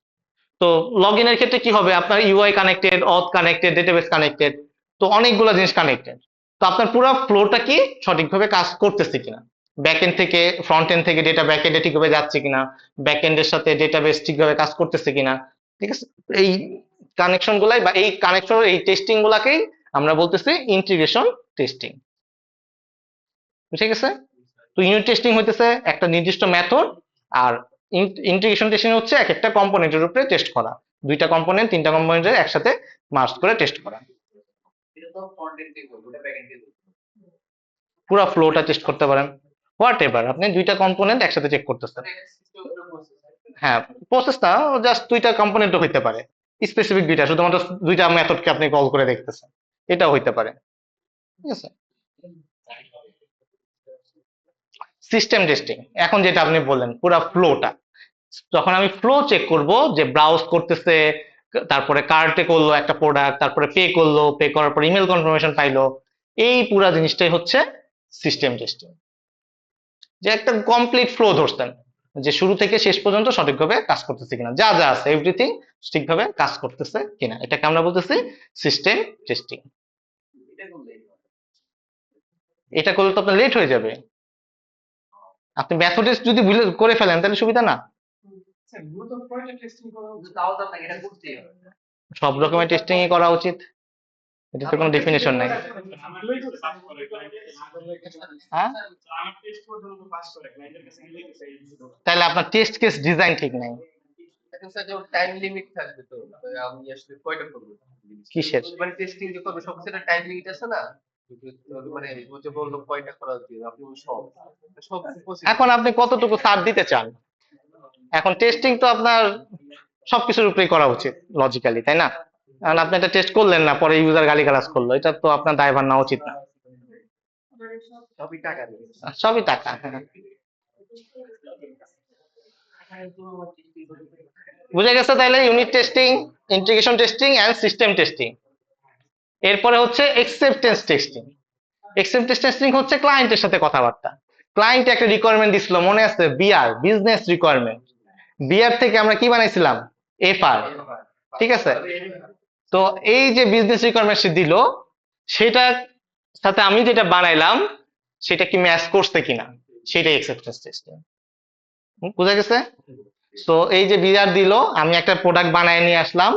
তো লগ ইনের ক্ষেত্রে কি হবে, আপনার UI connected, auth connected, database connected, তো অনেকগুলো জিনিস কানেক্টেড। তো আপনার পুরো ফ্লোটা কি সঠিকভাবে কাজ করতেছে কিনা, ব্যাকএন্ড থেকে ফ্রন্ট এন্ড থেকে ডেটা ব্যাকএন্ডে ঠিকভাবে যাচ্ছে কিনা, ব্যাকএন্ডের সাথে ডেটাবেস ঠিকভাবে কাজ করতেছে কিনা। ঠিক আছে, এই কানেকশন গুলাই বা এই কানেকশন, এই টেস্টিং গুলাকেই আমরা বলতেছি ইন্টিগ্রেশন টেস্টিং। বুঝে গেছে? তো ইউনিট টেস্টিং হইতেছে একটা নির্দিষ্ট মেথড, আর ইন্টিগ্রেশন টেস্টিং হচ্ছে এক একটা কম্পোনেন্টের উপরে টেস্ট করা, দুইটা কম্পোনেন্ট, তিনটা কম্পোনেন্টের একসাথে মার্জ করে টেস্ট করা। এটা তো ফ্রন্ট এন্ড থেকে ওটা ব্যাক এন্ড থেকে পুরো ফ্লোটা টেস্ট করতে পারেন, হোয়াট এভার, আপনি দুইটা কম্পোনেন্ট একসাথে চেক করতেছেন। সিস্টেম পুরো প্রসেস হ্যাঁ, প্রসেসটা জাস্ট দুইটা কম্পোনেন্টও হইতে পারে, স্পেসিফিক দুইটা, শুধুমাত্র দুইটা মেথডকে আপনি কল করে দেখতেছেন, এটাও হইতে পারে। ঠিক আছে, সিস্টেম টেস্টিং এখন যেটা আপনি বললেন পুরো ফ্লোটা, যখন আমি ফ্লো চেক করব যে ব্রাউজ করতেছে, তারপরে কার্টে করলো একটা প্রোডাক্ট, তারপরে পে করলো, পে করার পর ইমেল কনফার্মেশন পাইলো। এই পুরা জিনিসটাই হচ্ছে সিস্টেম টেস্টিং, যে একটা কমপ্লিট ফ্লো ধরতেন, যে শুরু থেকে শেষ পর্যন্ত সঠিকভাবে কাজ করতেছে কিনা, যা যা আছে এভরিথিং ঠিকভাবে কাজ করতেছে কিনা, এটাকে আমরা বলতেছি সিস্টেম টেস্টিং। এটা করলেই হয়। এটা করলে তো আপনার লেট হয়ে যাবে। আপনি মেথড যদি ভুলে করে ফেলেন তাহলে সুবিধা না। তাও তো আপনাকে এটা করতেই হবে। সব রকমের টেস্টিং করা উচিত, এটাতে কোনো ডেফিনেশন নাই। হ্যাঁ, তাহলে আপনার টেস্ট কেস ডিজাইন ঠিক নাই। এখন স্যার যখন টাইম লিমিট থাকবে তো আমি আসলে কয়টা করবো? কিসের? মানে টেস্টিং যে করবো সব সেটা টাইম লিমিট আছে না? মানে ও যে বললো কয়টা করা উচিত আপনি সব সব possible। এখন আপনি কতটুকু ছাড় দিতে চান? এখন টেস্টিং তো আপনার সবকিছুর উপরেই করা উচিত লজিক্যালি, তাই না? কারণ আপনি একটা টেস্ট করলেন না, পরে ইউজার গালিগালাজ করলো, এটা তো আপনার দায়ভার নেওয়া উচিত না। সবই টাকা দিয়ে। সবই টাকা, হ্যাঁ। বুঝে গেছে তাইলে unit testing, integration testing and system testing. এরপরে হচ্ছে অ্যাকসেপ্টেন্স টেস্টিং। অ্যাকসেপ্টেন্স টেস্টিং হচ্ছে ক্লায়েন্টের সাথে কথাবার্তা। ক্লায়েন্ট একটা রিকোয়ারমেন্ট দিছিল, মনে আছে? BR, business requirement. বিআর থেকে আমরা কি বানাইছিলাম? এফআর, ঠিক আছে? তো এই যে বিজনেস রিকোয়ারমেন্ট সে দিল, সেটা সাথে আমি যেটা বানাইলাম সেটা কি ম্যাচ করছে কিনা, সেটাই অ্যাকসেপ্টেন্স টেস্টিং। বুঝা গেছে? তো এই যে বিআর দিল, আমি একটা প্রোডাক্ট বানায় নিয়ে আসলাম,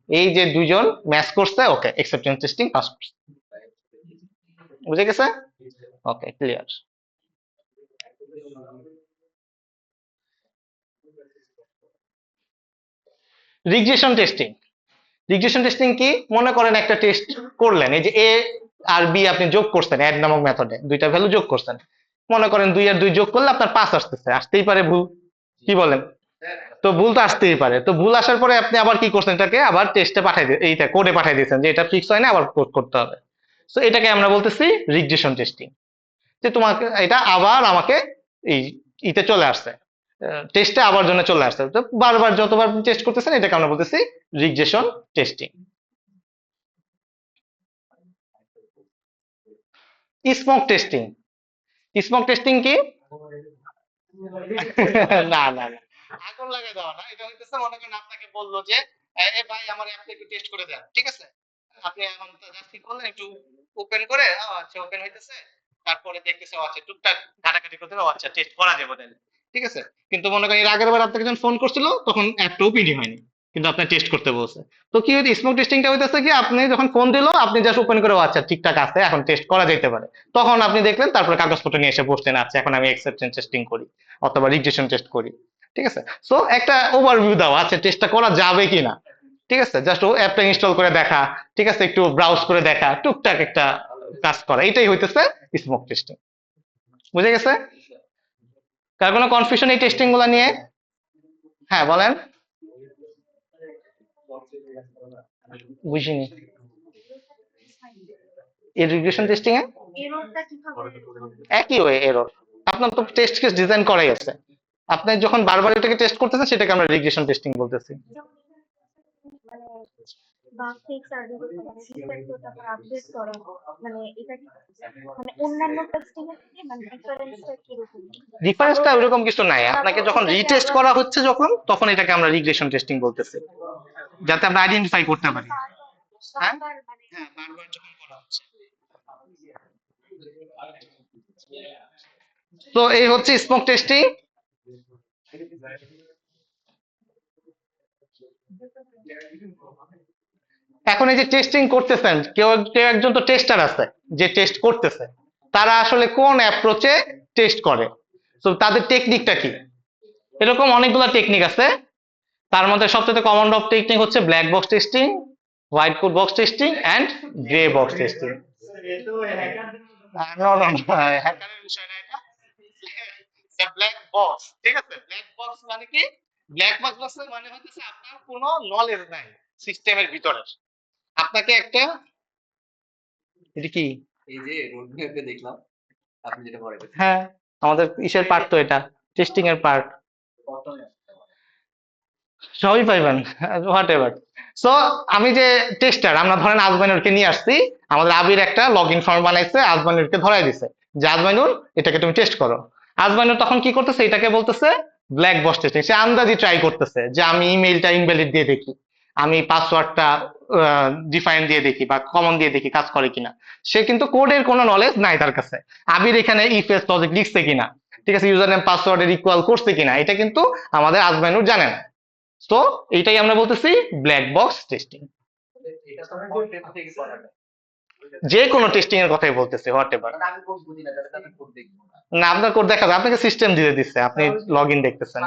এই যে দুইজন ম্যাচ করছে, ওকে, অ্যাকসেপ্টেন্স টেস্টিং পাস করছে। বুঝে গেছে? Okay, clear. Regression testing. Regression testing কি? মনে করেন একটা টেস্ট করলেন, এই যে এ আর বি আপনি যোগ করছেন অ্যাড নামক মেথডে, দুইটা ভ্যালু যোগ করছেন। মনে করেন 2 আর 2 যোগ করলে আপনার 5 আসতেছে, আসতেই পারে ভুল, কি বলেন? তো ভুল তো আসতেই পারে। তো ভুল আসার পরে আপনি আবার কি করছেন, এটাকে আবার টেস্টে পাঠাই দিয়ে, এইটা কোডে পাঠাই দিয়েছেন যে এটা ফিক্স হয় না, আবার কোড করতে হবে। তো এটাকে আমরা বলতেছি রিগ্রেশন টেস্টিং, যে তোমাকে এটা আবার আমাকে এই ইতে চলে আসছে, টেস্টে আবার জন্য চলে আসছে। তো বারবার যতবার টেস্ট করতেছেন, এটাকে আমরা বলতেছি regression testing. Smoke testing. Smoke testing কি? না না না, আগুন লাগাই দেওয়া না। এটা হইতেছে, মনে করেন আপনাকে বললো যে এ ভাই আমার অ্যাপটা একটু টেস্ট করে দেন, ঠিক আছে? আপনি এখন জাস্ট কি করলেন, একটু ওপেন করে, ও আচ্ছা ওপেন হইতেছে, তারপরে দেখতেছে ও আচ্ছা টুকটাক ঘাটাঘাটি করতে, ও আচ্ছা টেস্ট করা যাবে তাহলে, ঠিক আছে? কিন্তু মনে করেন এর আগের বার আপনাকে যখন ফোন করছিল তখন অ্যাপটা ওপেনই হয়নি, কিন্তু আপনি টেস্ট করতে বলছে। তো কি হইছে, স্মোক টেস্টিংটা হইতেছে কি, আপনি যখন ফোন দিল আপনি জাস্ট ওপেন করে, ও আচ্ছা ঠিকঠাক আছে, এখন টেস্ট করা যেতে পারে, তখন আপনি দেখলেন, তারপরে কাগজপত্র নিয়ে এসে বসলেন, আচ্ছা এখন আমি অ্যাকসেপ্টেন্স টেস্টিং করি অথবা রিগ্রেশন টেস্ট করি, ঠিক আছে? সো একটা ওভারভিউ দাও, আচ্ছা টেস্টটা করা যাবে কিনা, ঠিক আছে? জাস্ট ও অ্যাপটা ইনস্টল করে দেখা, ঠিক আছে, একটু ব্রাউজ করে দেখা, টুকটাক একটা কাজ করা, এটাই হইতেছে স্মোক টেস্টিং। বুঝে গেছে? কার কোনো কনফিউশন এই টেস্টিং গুলা নিয়ে? হ্যাঁ বলেন। বুঝিনি। এই রিগ্রেশন টেস্টিং এ একই ওয়ে এরর, আপনার তো টেস্ট কেস ডিজাইন করাই আছে, আপনি যখন বারবার এটাকে টেস্ট করতেছেন সেটাকে আমরা রিগ্রেশন টেস্টিং বলতেছি। বাগ ফিক্স আর রিসেট করে তারপর আপডেট করা, মানে এটা কি মানে অন্যান্য টেস্টিং এর থেকে মানে ডিফারেন্সটা কি রকম? ডিফারেন্সটা ওইরকম কিছু নাই, আপনাকে তারপর যখন এটাকে রিটেস্ট আবার করা হচ্ছে যখন, তখন এটাকে আমরা রিগ্রেশন টেস্টিং বলতেছি, যাতে আমরা আইডেন্টিফাই করতে পারি। হ্যাঁ, বারবার মানে হ্যাঁ, বারবার যখন করা হচ্ছে। তো এই হচ্ছে স্মোক টেস্টিং। এখন এই যে টেস্টিং করতেছেন, কেউ কেউ একজন তো টেস্টার আছে যে টেস্ট করতেছে, তারা আসলে কোন অ্যাপ্রোচে টেস্ট করে, তো তাদের টেকনিকটা কি? এরকম অনেকগুলো টেকনিক আছে, তার মধ্যে সবচেয়ে কমন অফ টেকনিক হচ্ছে black box testing, white code box testing and grey box testing. হ্যাকারের বিষয় না এটা, ব্ল্যাক বক্স, ঠিক আছে? ব্ল্যাক বক্স মানে কি? ব্ল্যাক বক্স মানে হচ্ছে আপনার কোনো নলেজ নাই সিস্টেমের ভিতরে, আপনাকে একটা, এটা কি? এই যে রোডম্যাপে দেখলাম আপনি যেটা করেন হ্যাঁ, আমাদের ইসের পার্ট তো, এটা টেস্টিং এর পার্ট। সবই পাইবেন, হোয়াট এভার। সো আমি যে টেস্টার, আমরা ধরেন আজমাইনুরকে নিয়ে আসছি, আমাদের আবির একটা লগ ইন ফর্ম বানাইছে, আজমাইনুরকে ধরাই দিছে যে আজমাইনুর এটাকে তুমি টেস্ট করো। আজমাইনুর তখন কি করতেছে, এটাকে বলতেছে ব্ল্যাক বক্স টেস্টিং। সে আন্দাজি ট্রাই করতেছে যে আমি ইমেইলটা ইনভ্যালিড দিয়ে দেখি, আমি পাসওয়ার্ডটা ডিফাইন দিয়ে দেখি বা কমন দিয়ে দেখি কাজ করে কিনা। সে কিন্তু কোডের কোনো নলেজ নাই তার কাছে। আবির এখানে ইফ এলস লজিক লিখছে কিনা, ঠিক আছে, ইউজার নেম পাসওয়ার্ডের ইকুয়াল করছে কিনা, এটা কিন্তু আমাদের আজমাইনুর জানে না। তো এইটাই আমরা বলতেছি ব্ল্যাক বক্স টেস্টিং। এটা তো কন্টেন্ট থেকে করা যায়। যে কোনো টেস্টিং এর কথাই বলতেছি, হোয়াট এভার। কারণ আমি কোড বুঝি না, তাহলে তো আমি কোড দেখবো না। না, আপনার কোড দেখা যায়, আপনাকে সিস্টেম দিয়ে দিচ্ছে, আপনি লগ ইন দেখতেছেন।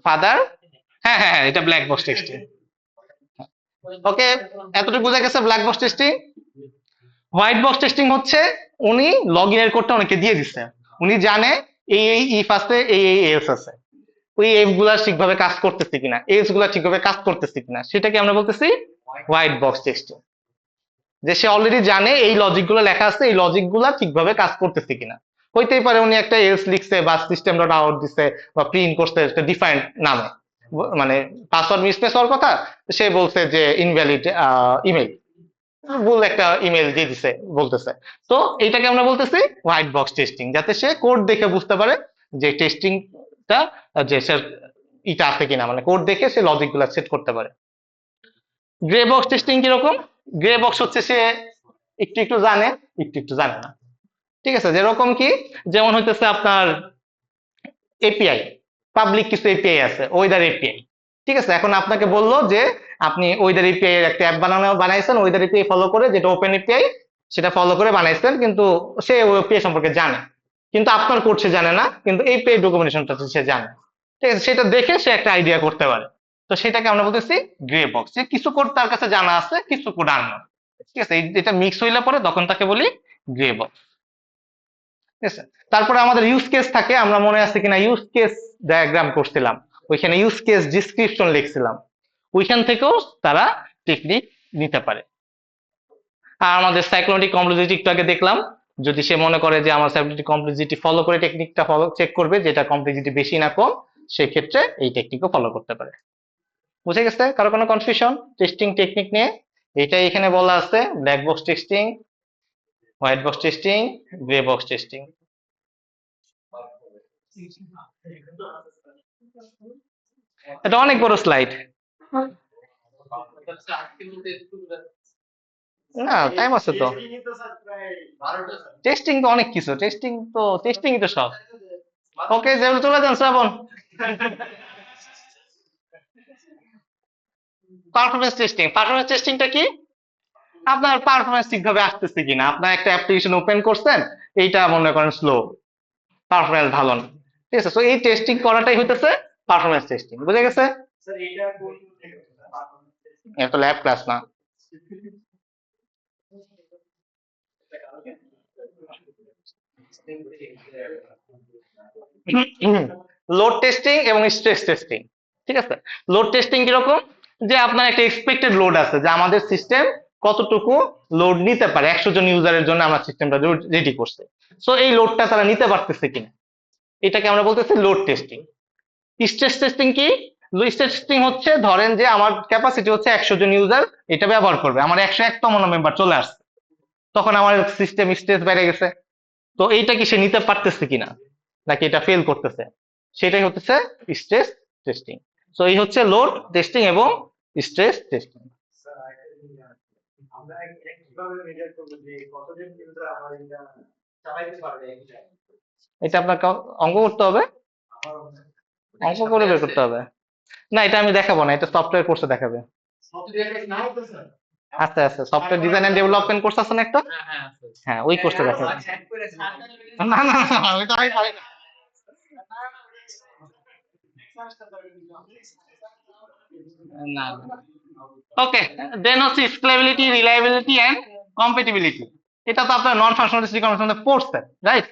ফাদার, হ্যাঁ হ্যাঁ হ্যাঁ, এটা ব্ল্যাক বক্স টেস্টিং। ওকে, এতটুকু বোঝা গেছে black box testing. White box testing হচ্ছে উনি লগ ইনের কোডটা অনেকে দিয়ে দিচ্ছে, উনি জানে এই ইফ আছে, এই এলস আছে, ওই এফ গুলা ঠিকভাবে কাজ করতেছে কিনা, এলস গুলা ঠিকভাবে কাজ করতেছে কিনা, সেটাকে আমরা বলতেছি হোয়াইট বক্স টেস্টিং। যে সে অলরেডি জানে এই লজিক গুলো লেখা আছে, এই লজিক গুলা ঠিকভাবে কাজ করতেছে কিনা। হইতেই পারে উনি একটা এলস লিখছে বা সিস্টেম ডট আউট দিছে বা প্রিন্ট করছে একটা ডিফাইন্ড নামে, মানে পাসওয়ার্ড মিসম্যাচ হওয়ার কথা, সে বলছে যে ইনভ্যালিড ইমেল, ভুল একটা ইমেল দিয়ে দিছে বলতেছে। তো এইটাকে আমরা বলতেছি হোয়াইট বক্স টেস্টিং, যাতে সে কোড দেখে বুঝতে পারে যে টেস্টিংটা যে সে ইটা আছে কিনা, মানে কোড দেখে সে লজিক গুলা সেট করতে পারে। গ্রে বক্স টেস্টিং কিরকম? গ্রে বক্স হচ্ছে সে একটু একটু জানে, একটু একটু জানে না। ঠিক আছে, যেরকম কি, যেমন হইতেছে আপনার এপিআই, পাবলিক কিছু এপিআই আছে, ওয়েদার এপিআই। ঠিক আছে, এখন আপনাকে বললো যে আপনি ওয়েদার এপিআই এর একটা অ্যাপ বানাইছেন, ওয়েদার এপিআই ফলো করে, যেটা ওপেন এপিআই সেটা ফলো করে বানাইছেন, কিন্তু সে এপিআই সম্পর্কে জানে, কিন্তু আপনার কোড সে জানে না, কিন্তু এপিআই ডকুমেন্টেশনটা সে জানে। ঠিক আছে, সেটা দেখে সে একটা আইডিয়া করতে পারে। তো সেটাকে আমরা বলতেছি গ্রে বক্স, যে কিছু কোড তার কাছে জানা আছে, কিছু কোড আননোন। ঠিক আছে, এটা মিক্স হইলে পরে তখন তাকে বলি গ্রে বক্স। ঠিক আছে, তারপরে আমাদের ইউজ কেস থাকে, আমরা মনে আছে কিনা ইউজ কেস ডায়াগ্রাম করছিলাম, ওইখানে ইউজ কেস ডিসক্রিপশন লিখছিলাম, ওইখান থেকেও তারা টেকনিক নিতে পারে। আর আমাদের সাইক্লোমেটিক কমপ্লেক্সিটি একটু আগে দেখলাম, যদি সে মনে করে যে আমার সাইক্লোমেটিক কমপ্লেক্সিটি ফলো করে টেকনিকটা ফলো চেক করবে যেটা কমপ্লেক্সিটি বেশি না কম, সেক্ষেত্রে এই টেকনিকও ফলো করতে পারে। বুঝে গেছে কারো কোনো কনফিউশন টেস্টিং টেকনিক নিয়ে? এটাই এখানে বলা আছে, black box testing, white box testing, grey box testing. এটা অনেক বড় স্লাইড। না, টাইম আছে তো, টেস্টিং তো অনেক কিছু, টেস্টিং তো সব। ওকে, যেগুলো চলে যান শ্রাবণ। পারফরমেন্স টেস্টিংটা কি? আপনার পারফরমেন্স ঠিকভাবে আসতেছে কিনা, আপনার একটা অ্যাপ্লিকেশন ওপেন করছেন, এইটা মনে করেন স্লো, পারফরমেন্স ভালো না। ঠিক আছে, তো এই টেস্টিং করাটাই হইতেছে পারফরমেন্স টেস্টিং। বুঝে গেছে? এটা তো ল্যাব ক্লাস না। লোড টেস্টিং এবং স্ট্রেস টেস্টিং। ঠিক আছে, লোড টেস্টিং কিরকম? যে আপনার একটা এক্সপেক্টেড লোড আছে, যে আমাদের সিস্টেম কতটুকু লোড নিতে পারে, 100 জন ইউজারের জন্য আমার সিস্টেমটা রেডি করছে, সো এই লোডটা তারা নিতে পারতেছে কিনা, এটাকে আমরা বলতেছি লোড টেস্টিং। স্ট্রেস টেস্টিং কি? স্ট্রেস টেস্টিং হচ্ছে, ধরেন যে আমার ক্যাপাসিটি হচ্ছে 100 জন ইউজার এটা ব্যবহার করবে, আমার 101তম মেম্বার চলে আসছে, তখন আমার সিস্টেম স্ট্রেস বেড়ে গেছে, তো এইটা কি সে নিতে পারতেছে কিনা, নাকি এটা ফেল করতেছে, সেটাই হচ্ছে স্ট্রেস টেস্টিং। তো এই হচ্ছে লোড টেস্টিং এবং স্ট্রেস টেস্টিং। এটা আপনাকে অঙ্ক করতে হবে, অঙ্ক করে বের করতে হবে। না, এটা আমি দেখাবো না, এটা সফটওয়্যার কোর্সে দেখাবে। আস্তে আস্তে software design and development course আছে না একটা, হ্যাঁ ওই কোর্সটা দেখাবে। না না না, ওইটা আমি পারি না। না, ওকে, দেন হচ্ছে স্কেলেবিলিটি, রিলায়েবিলিটি এন্ড কম্প্যাটিবিলিটি। এটা তো আপনার নন ফাংশনালিস্টিক কনসেপ্টে পড়ছেন, রাইট?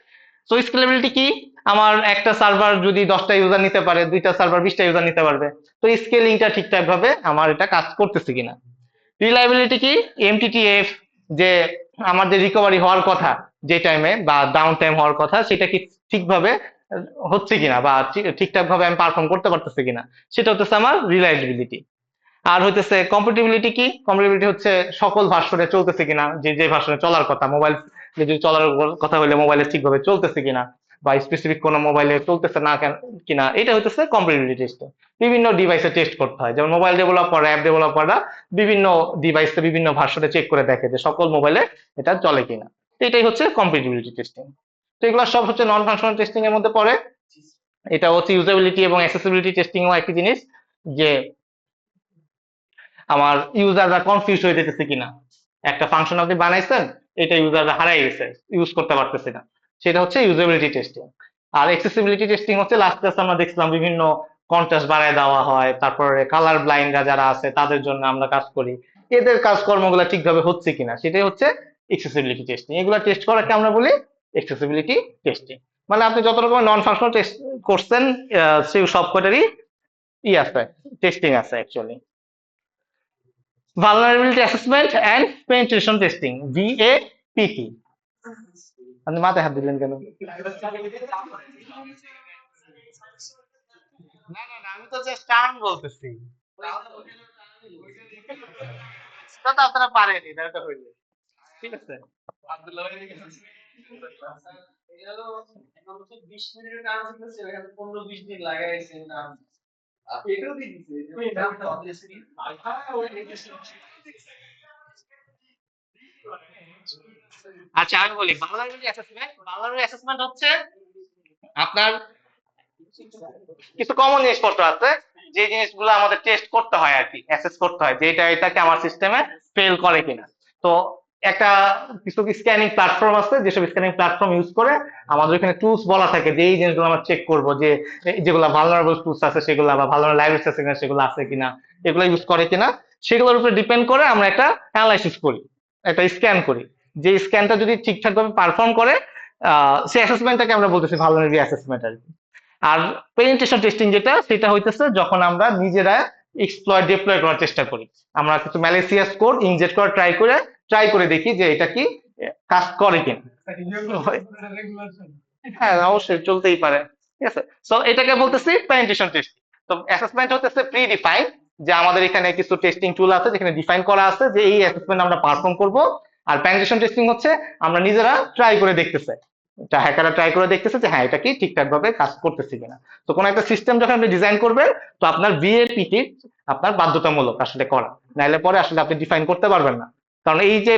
সো স্কেলেবিলিটি কি? আমার একটা সার্ভার যদি 10টা ইউজার নিতে পারে, দুইটা সার্ভার 20টা ইউজার নিতে পারবে, তো স্কেলিংটা ঠিকঠাক ভাবে আমার এটা কাজ করতেছে কিনা। রিলায়েবিলিটি কি? এমটিটিএফ, যে আমার যে রিকভারি হওয়ার কথা যে টাইমে বা ডাউন টাইম হওয়ার কথা, সেটা কি ঠিকভাবে হচ্ছে কিনা বা ঠিকঠাক ভাবে আমি পারফর্ম করতে পারতেছি কিনা, সেটা হচ্ছে আমার রিলায়েবিলিটি। আর হইতেছে কম্পাটিবিলিটি। কি কম্পাটিবিলিটি হচ্ছে সকল ভার্সনে চলতেছে কিনা, যে যে ভার্সনে চলার কথা, মোবাইল যদি চলার কথা হলে মোবাইলে ঠিকভাবে চলতেছে কিনা, বা স্পেসিফিক কোনো মোবাইলে চলতেছে না কিনা, এটা হইতেছে কম্পাটিবিলিটি টেস্ট। বিভিন্ন ডিভাইসে টেস্ট করতে হয়, যেমন মোবাইল ডেভেলপার, অ্যাপ ডেভেলপাররা বিভিন্ন ডিভাইসে বিভিন্ন ভার্সনে চেক করে দেখে যে সকল মোবাইলে এটা চলে কিনা। তো এটাই হচ্ছে কম্পাটিবিলিটি টেস্টিং। তো এগুলো সব হচ্ছে নন ফাংশনাল টেস্টিং এর মধ্যে পড়ে। এটা হচ্ছে ইউজেবিলিটি এবং অ্যাক্সেসিবিলিটি টেস্টিং ও একই জিনিস, যে আমার ইউজাররা কনফিউজ হয়ে যেতেছে কিনা, একটা ফাংশন আপনি বানাইছেন, এটা ইউজাররা হারাই গেছে, ইউজ করতে পারতেছে না, সেটা হচ্ছে ইউজেবিলিটি টেস্টিং। আর অ্যাক্সেসিবিলিটি টেস্টিং হচ্ছে লাস্ট ক্লাসে আমরা দেখলাম বিভিন্ন কন্ট্রাস্ট বাড়ায় দেওয়া হয়, তারপরে কালার ব্লাইন্ডরা যারা আছে তাদের জন্য আমরা কাজ করি, এদের কাজকর্মগুলো ঠিকভাবে হচ্ছে কিনা, সেটাই হচ্ছে অ্যাক্সেসিবিলিটি টেস্টিং। এগুলো টেস্ট করাকে আমরা বলি অ্যাক্সেসিবিলিটি টেস্টিং। মানে আপনি যত রকমের নন ফাংশনাল টেস্ট করছেন, সেই সব কটারই আছে, টেস্টিং আছে actually. vulnerability assessment and penetration testing, VAPT। আপনি মাথায় হাত দিলেন কেন? না না না, আমি তো জাস্ট টার্ম বলতেছি। এটা তো আপনারা পারেন, এটা হইলে ঠিক আছে। এটা হলো 20 মিনিটের কাজ হচ্ছে, এখানে 15-20 দিন লাগাইছে না। এটাও দিয়ে দিছে, এটা obviously আচ্ছা আমি বলি, ভালনারেবিলিটি অ্যাসেসমেন্ট হচ্ছে আপনার কিছু কমন জিনিসপত্র আছে, যে জিনিসগুলো আমাদের টেস্ট করতে হয় আর কি, অ্যাসেস করতে হয় যে এটাকে আমার সিস্টেমে ফেল করে কিনা। তো একটা কিছু স্ক্যানিং প্ল্যাটফর্ম আছে, যেসব স্ক্যানিং প্ল্যাটফর্ম ইউজ করে আমাদের এখানে টুলস বলা থাকে যে এই জিনিসগুলো আমরা চেক করব, যে যেগুলো ভালনারেবল টুলস আছে সেগুলো, বা ভালনারেবল লাইব্রেরিজ আছে কিনা সেগুলো আছে কিনা, এগুলো ইউজ করে কিনা, সেগুলোর উপরে ডিপেন্ড করে আমরা একটা অ্যানালাইসিস করি, একটা স্ক্যান করি। যে স্ক্যানটা যদি ঠিকঠাক ভাবে পারফর্ম করে, সেই অ্যাসেসমেন্টটাকে আমরা বলতেছি ভালনারেবিলিটি অ্যাসেসমেন্ট আর কি। আর পেনিট্রেশন টেস্টিং যেটা, সেটা হইতেছে যখন আমরা নিজেরা এক্সপ্লয়েট ডিপ্লয় করার চেষ্টা করি, আমরা কিছু ম্যালিসিয়াস কোড ইনজেক্ট করার ট্রাই করে দেখি যে এটা কি কাজ করে কিনা। হ্যাঁ অবশ্যই চলতেই পারে, ঠিক আছে। সো এটাকে বলতেছি পেনিট্রেশন টেস্টিং। তো অ্যাসেসমেন্ট হতেছে প্রি ডিফাইন, যে আমাদের এখানে কিছু টেস্টিং টুল আছে যেখানে ডিফাইন করা আছে যে এই অ্যাসেসমেন্ট আমরা পারফর্ম করব। আর পেনিট্রেশন টেস্টিং হচ্ছে আমরা নিজেরা ট্রাই করে দেখতেছে, হ্যাকাররা ট্রাই করে দেখতেছে যে হ্যাঁ এটা কি ঠিকঠাক ভাবে কাজ করতেছে কিনা। তো কোনো একটা সিস্টেম যখন আপনি ডিজাইন করবেন, তো আপনার ভিএপিটি আপনার বাধ্যতামূলক আসলে করা, নাইলে পরে আসলে আপনি ডিফাইন করতে পারবেন না। কারণ এই যে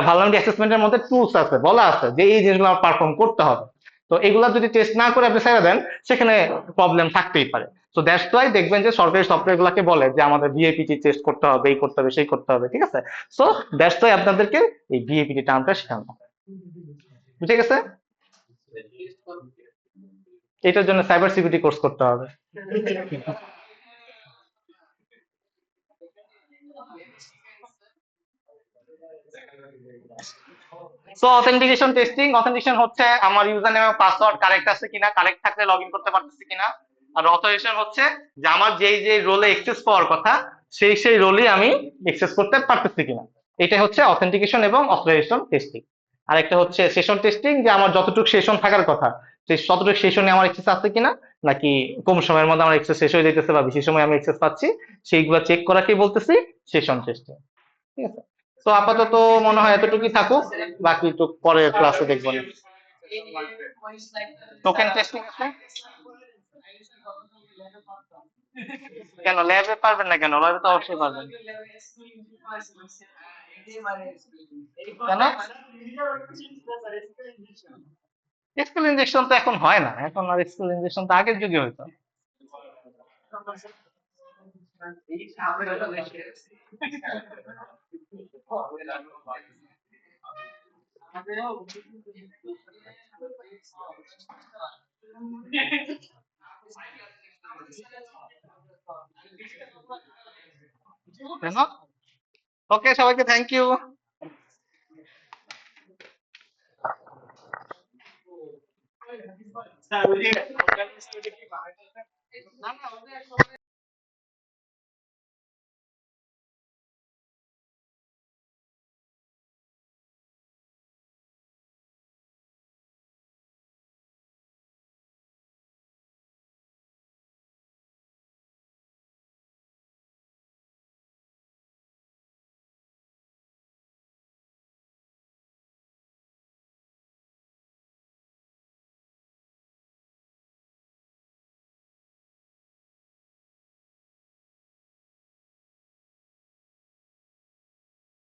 ভালনারেবিলিটি অ্যাসেসমেন্টের মধ্যে টুলস আছে, বলা আছে যে এই জিনিসগুলো আমার পারফর্ম করতে হবে, তো এগুলা যদি টেস্ট না করে আপনি ছেড়ে দেন, সেখানে প্রবলেম থাকতেই পারে। তো দ্যাটস ওয়াই দেখবেন যে সরকারি সফটওয়্যার গুলাকে বলে যে আমাদের ভিএপিটি টেস্ট করতে হবে, এই করতে হবে, সেই করতে হবে, ঠিক আছে। সো দ্যাটস ওয়াই আপনাদেরকে এই ভিএপিটি টার্মটা শেখানো হবে। বুঝে গেছে? এটার জন্য সাইবার সিকিউরিটি কোর্স করতে হবে। সো অথেন্টিকেশন হচ্ছে আমার ইউজার নেম এবং পাসওয়ার্ড কারেক্ট আছে কিনা, কারেক্ট থাকলে লগ ইন করতে পারতেছি কিনা। আর অথরাইজেশন হচ্ছে যে আমার যেই যে রোলে অ্যাক্সেস পাওয়ার কথা, সেই রোলে আমি অ্যাক্সেস করতে পারতেছি কিনা। এটা হচ্ছে অথেন্টিকেশন এবং অথরাইজেশন টেস্টিং। আর একটা হচ্ছে সেশন টেস্টিং, যে আমার যতটুকু সেশন থাকার কথা সেই ততটুকু সেশনে আমার অ্যাক্সেস আছে কিনা, নাকি কম সময়ের মধ্যে আমার অ্যাক্সেস শেষ হয়ে যাইতেছে বা বেশি সময় আমি অ্যাক্সেস পাচ্ছি, সেইগুলো চেক করাকেই বলতেছি সেশন টেস্টিং, ঠিক আছে। তো আপাতত মনে হয় এতটুকুই থাকুক, বাকি তো পরের ক্লাসে দেখবো। টোকেন টেস্টিং আছে কেন? ল্যাবে পারবেন না কেন? ল্যাবে তো অবশ্যই পারবেন। কেন? স্কুল ইনজেকশন তো এখন হয় না, এখন আর স্কুল ইনজেকশন তো আগের যুগে হইতো। কেন? ওকে, সবাইকে থ্যাংক ইউ। না না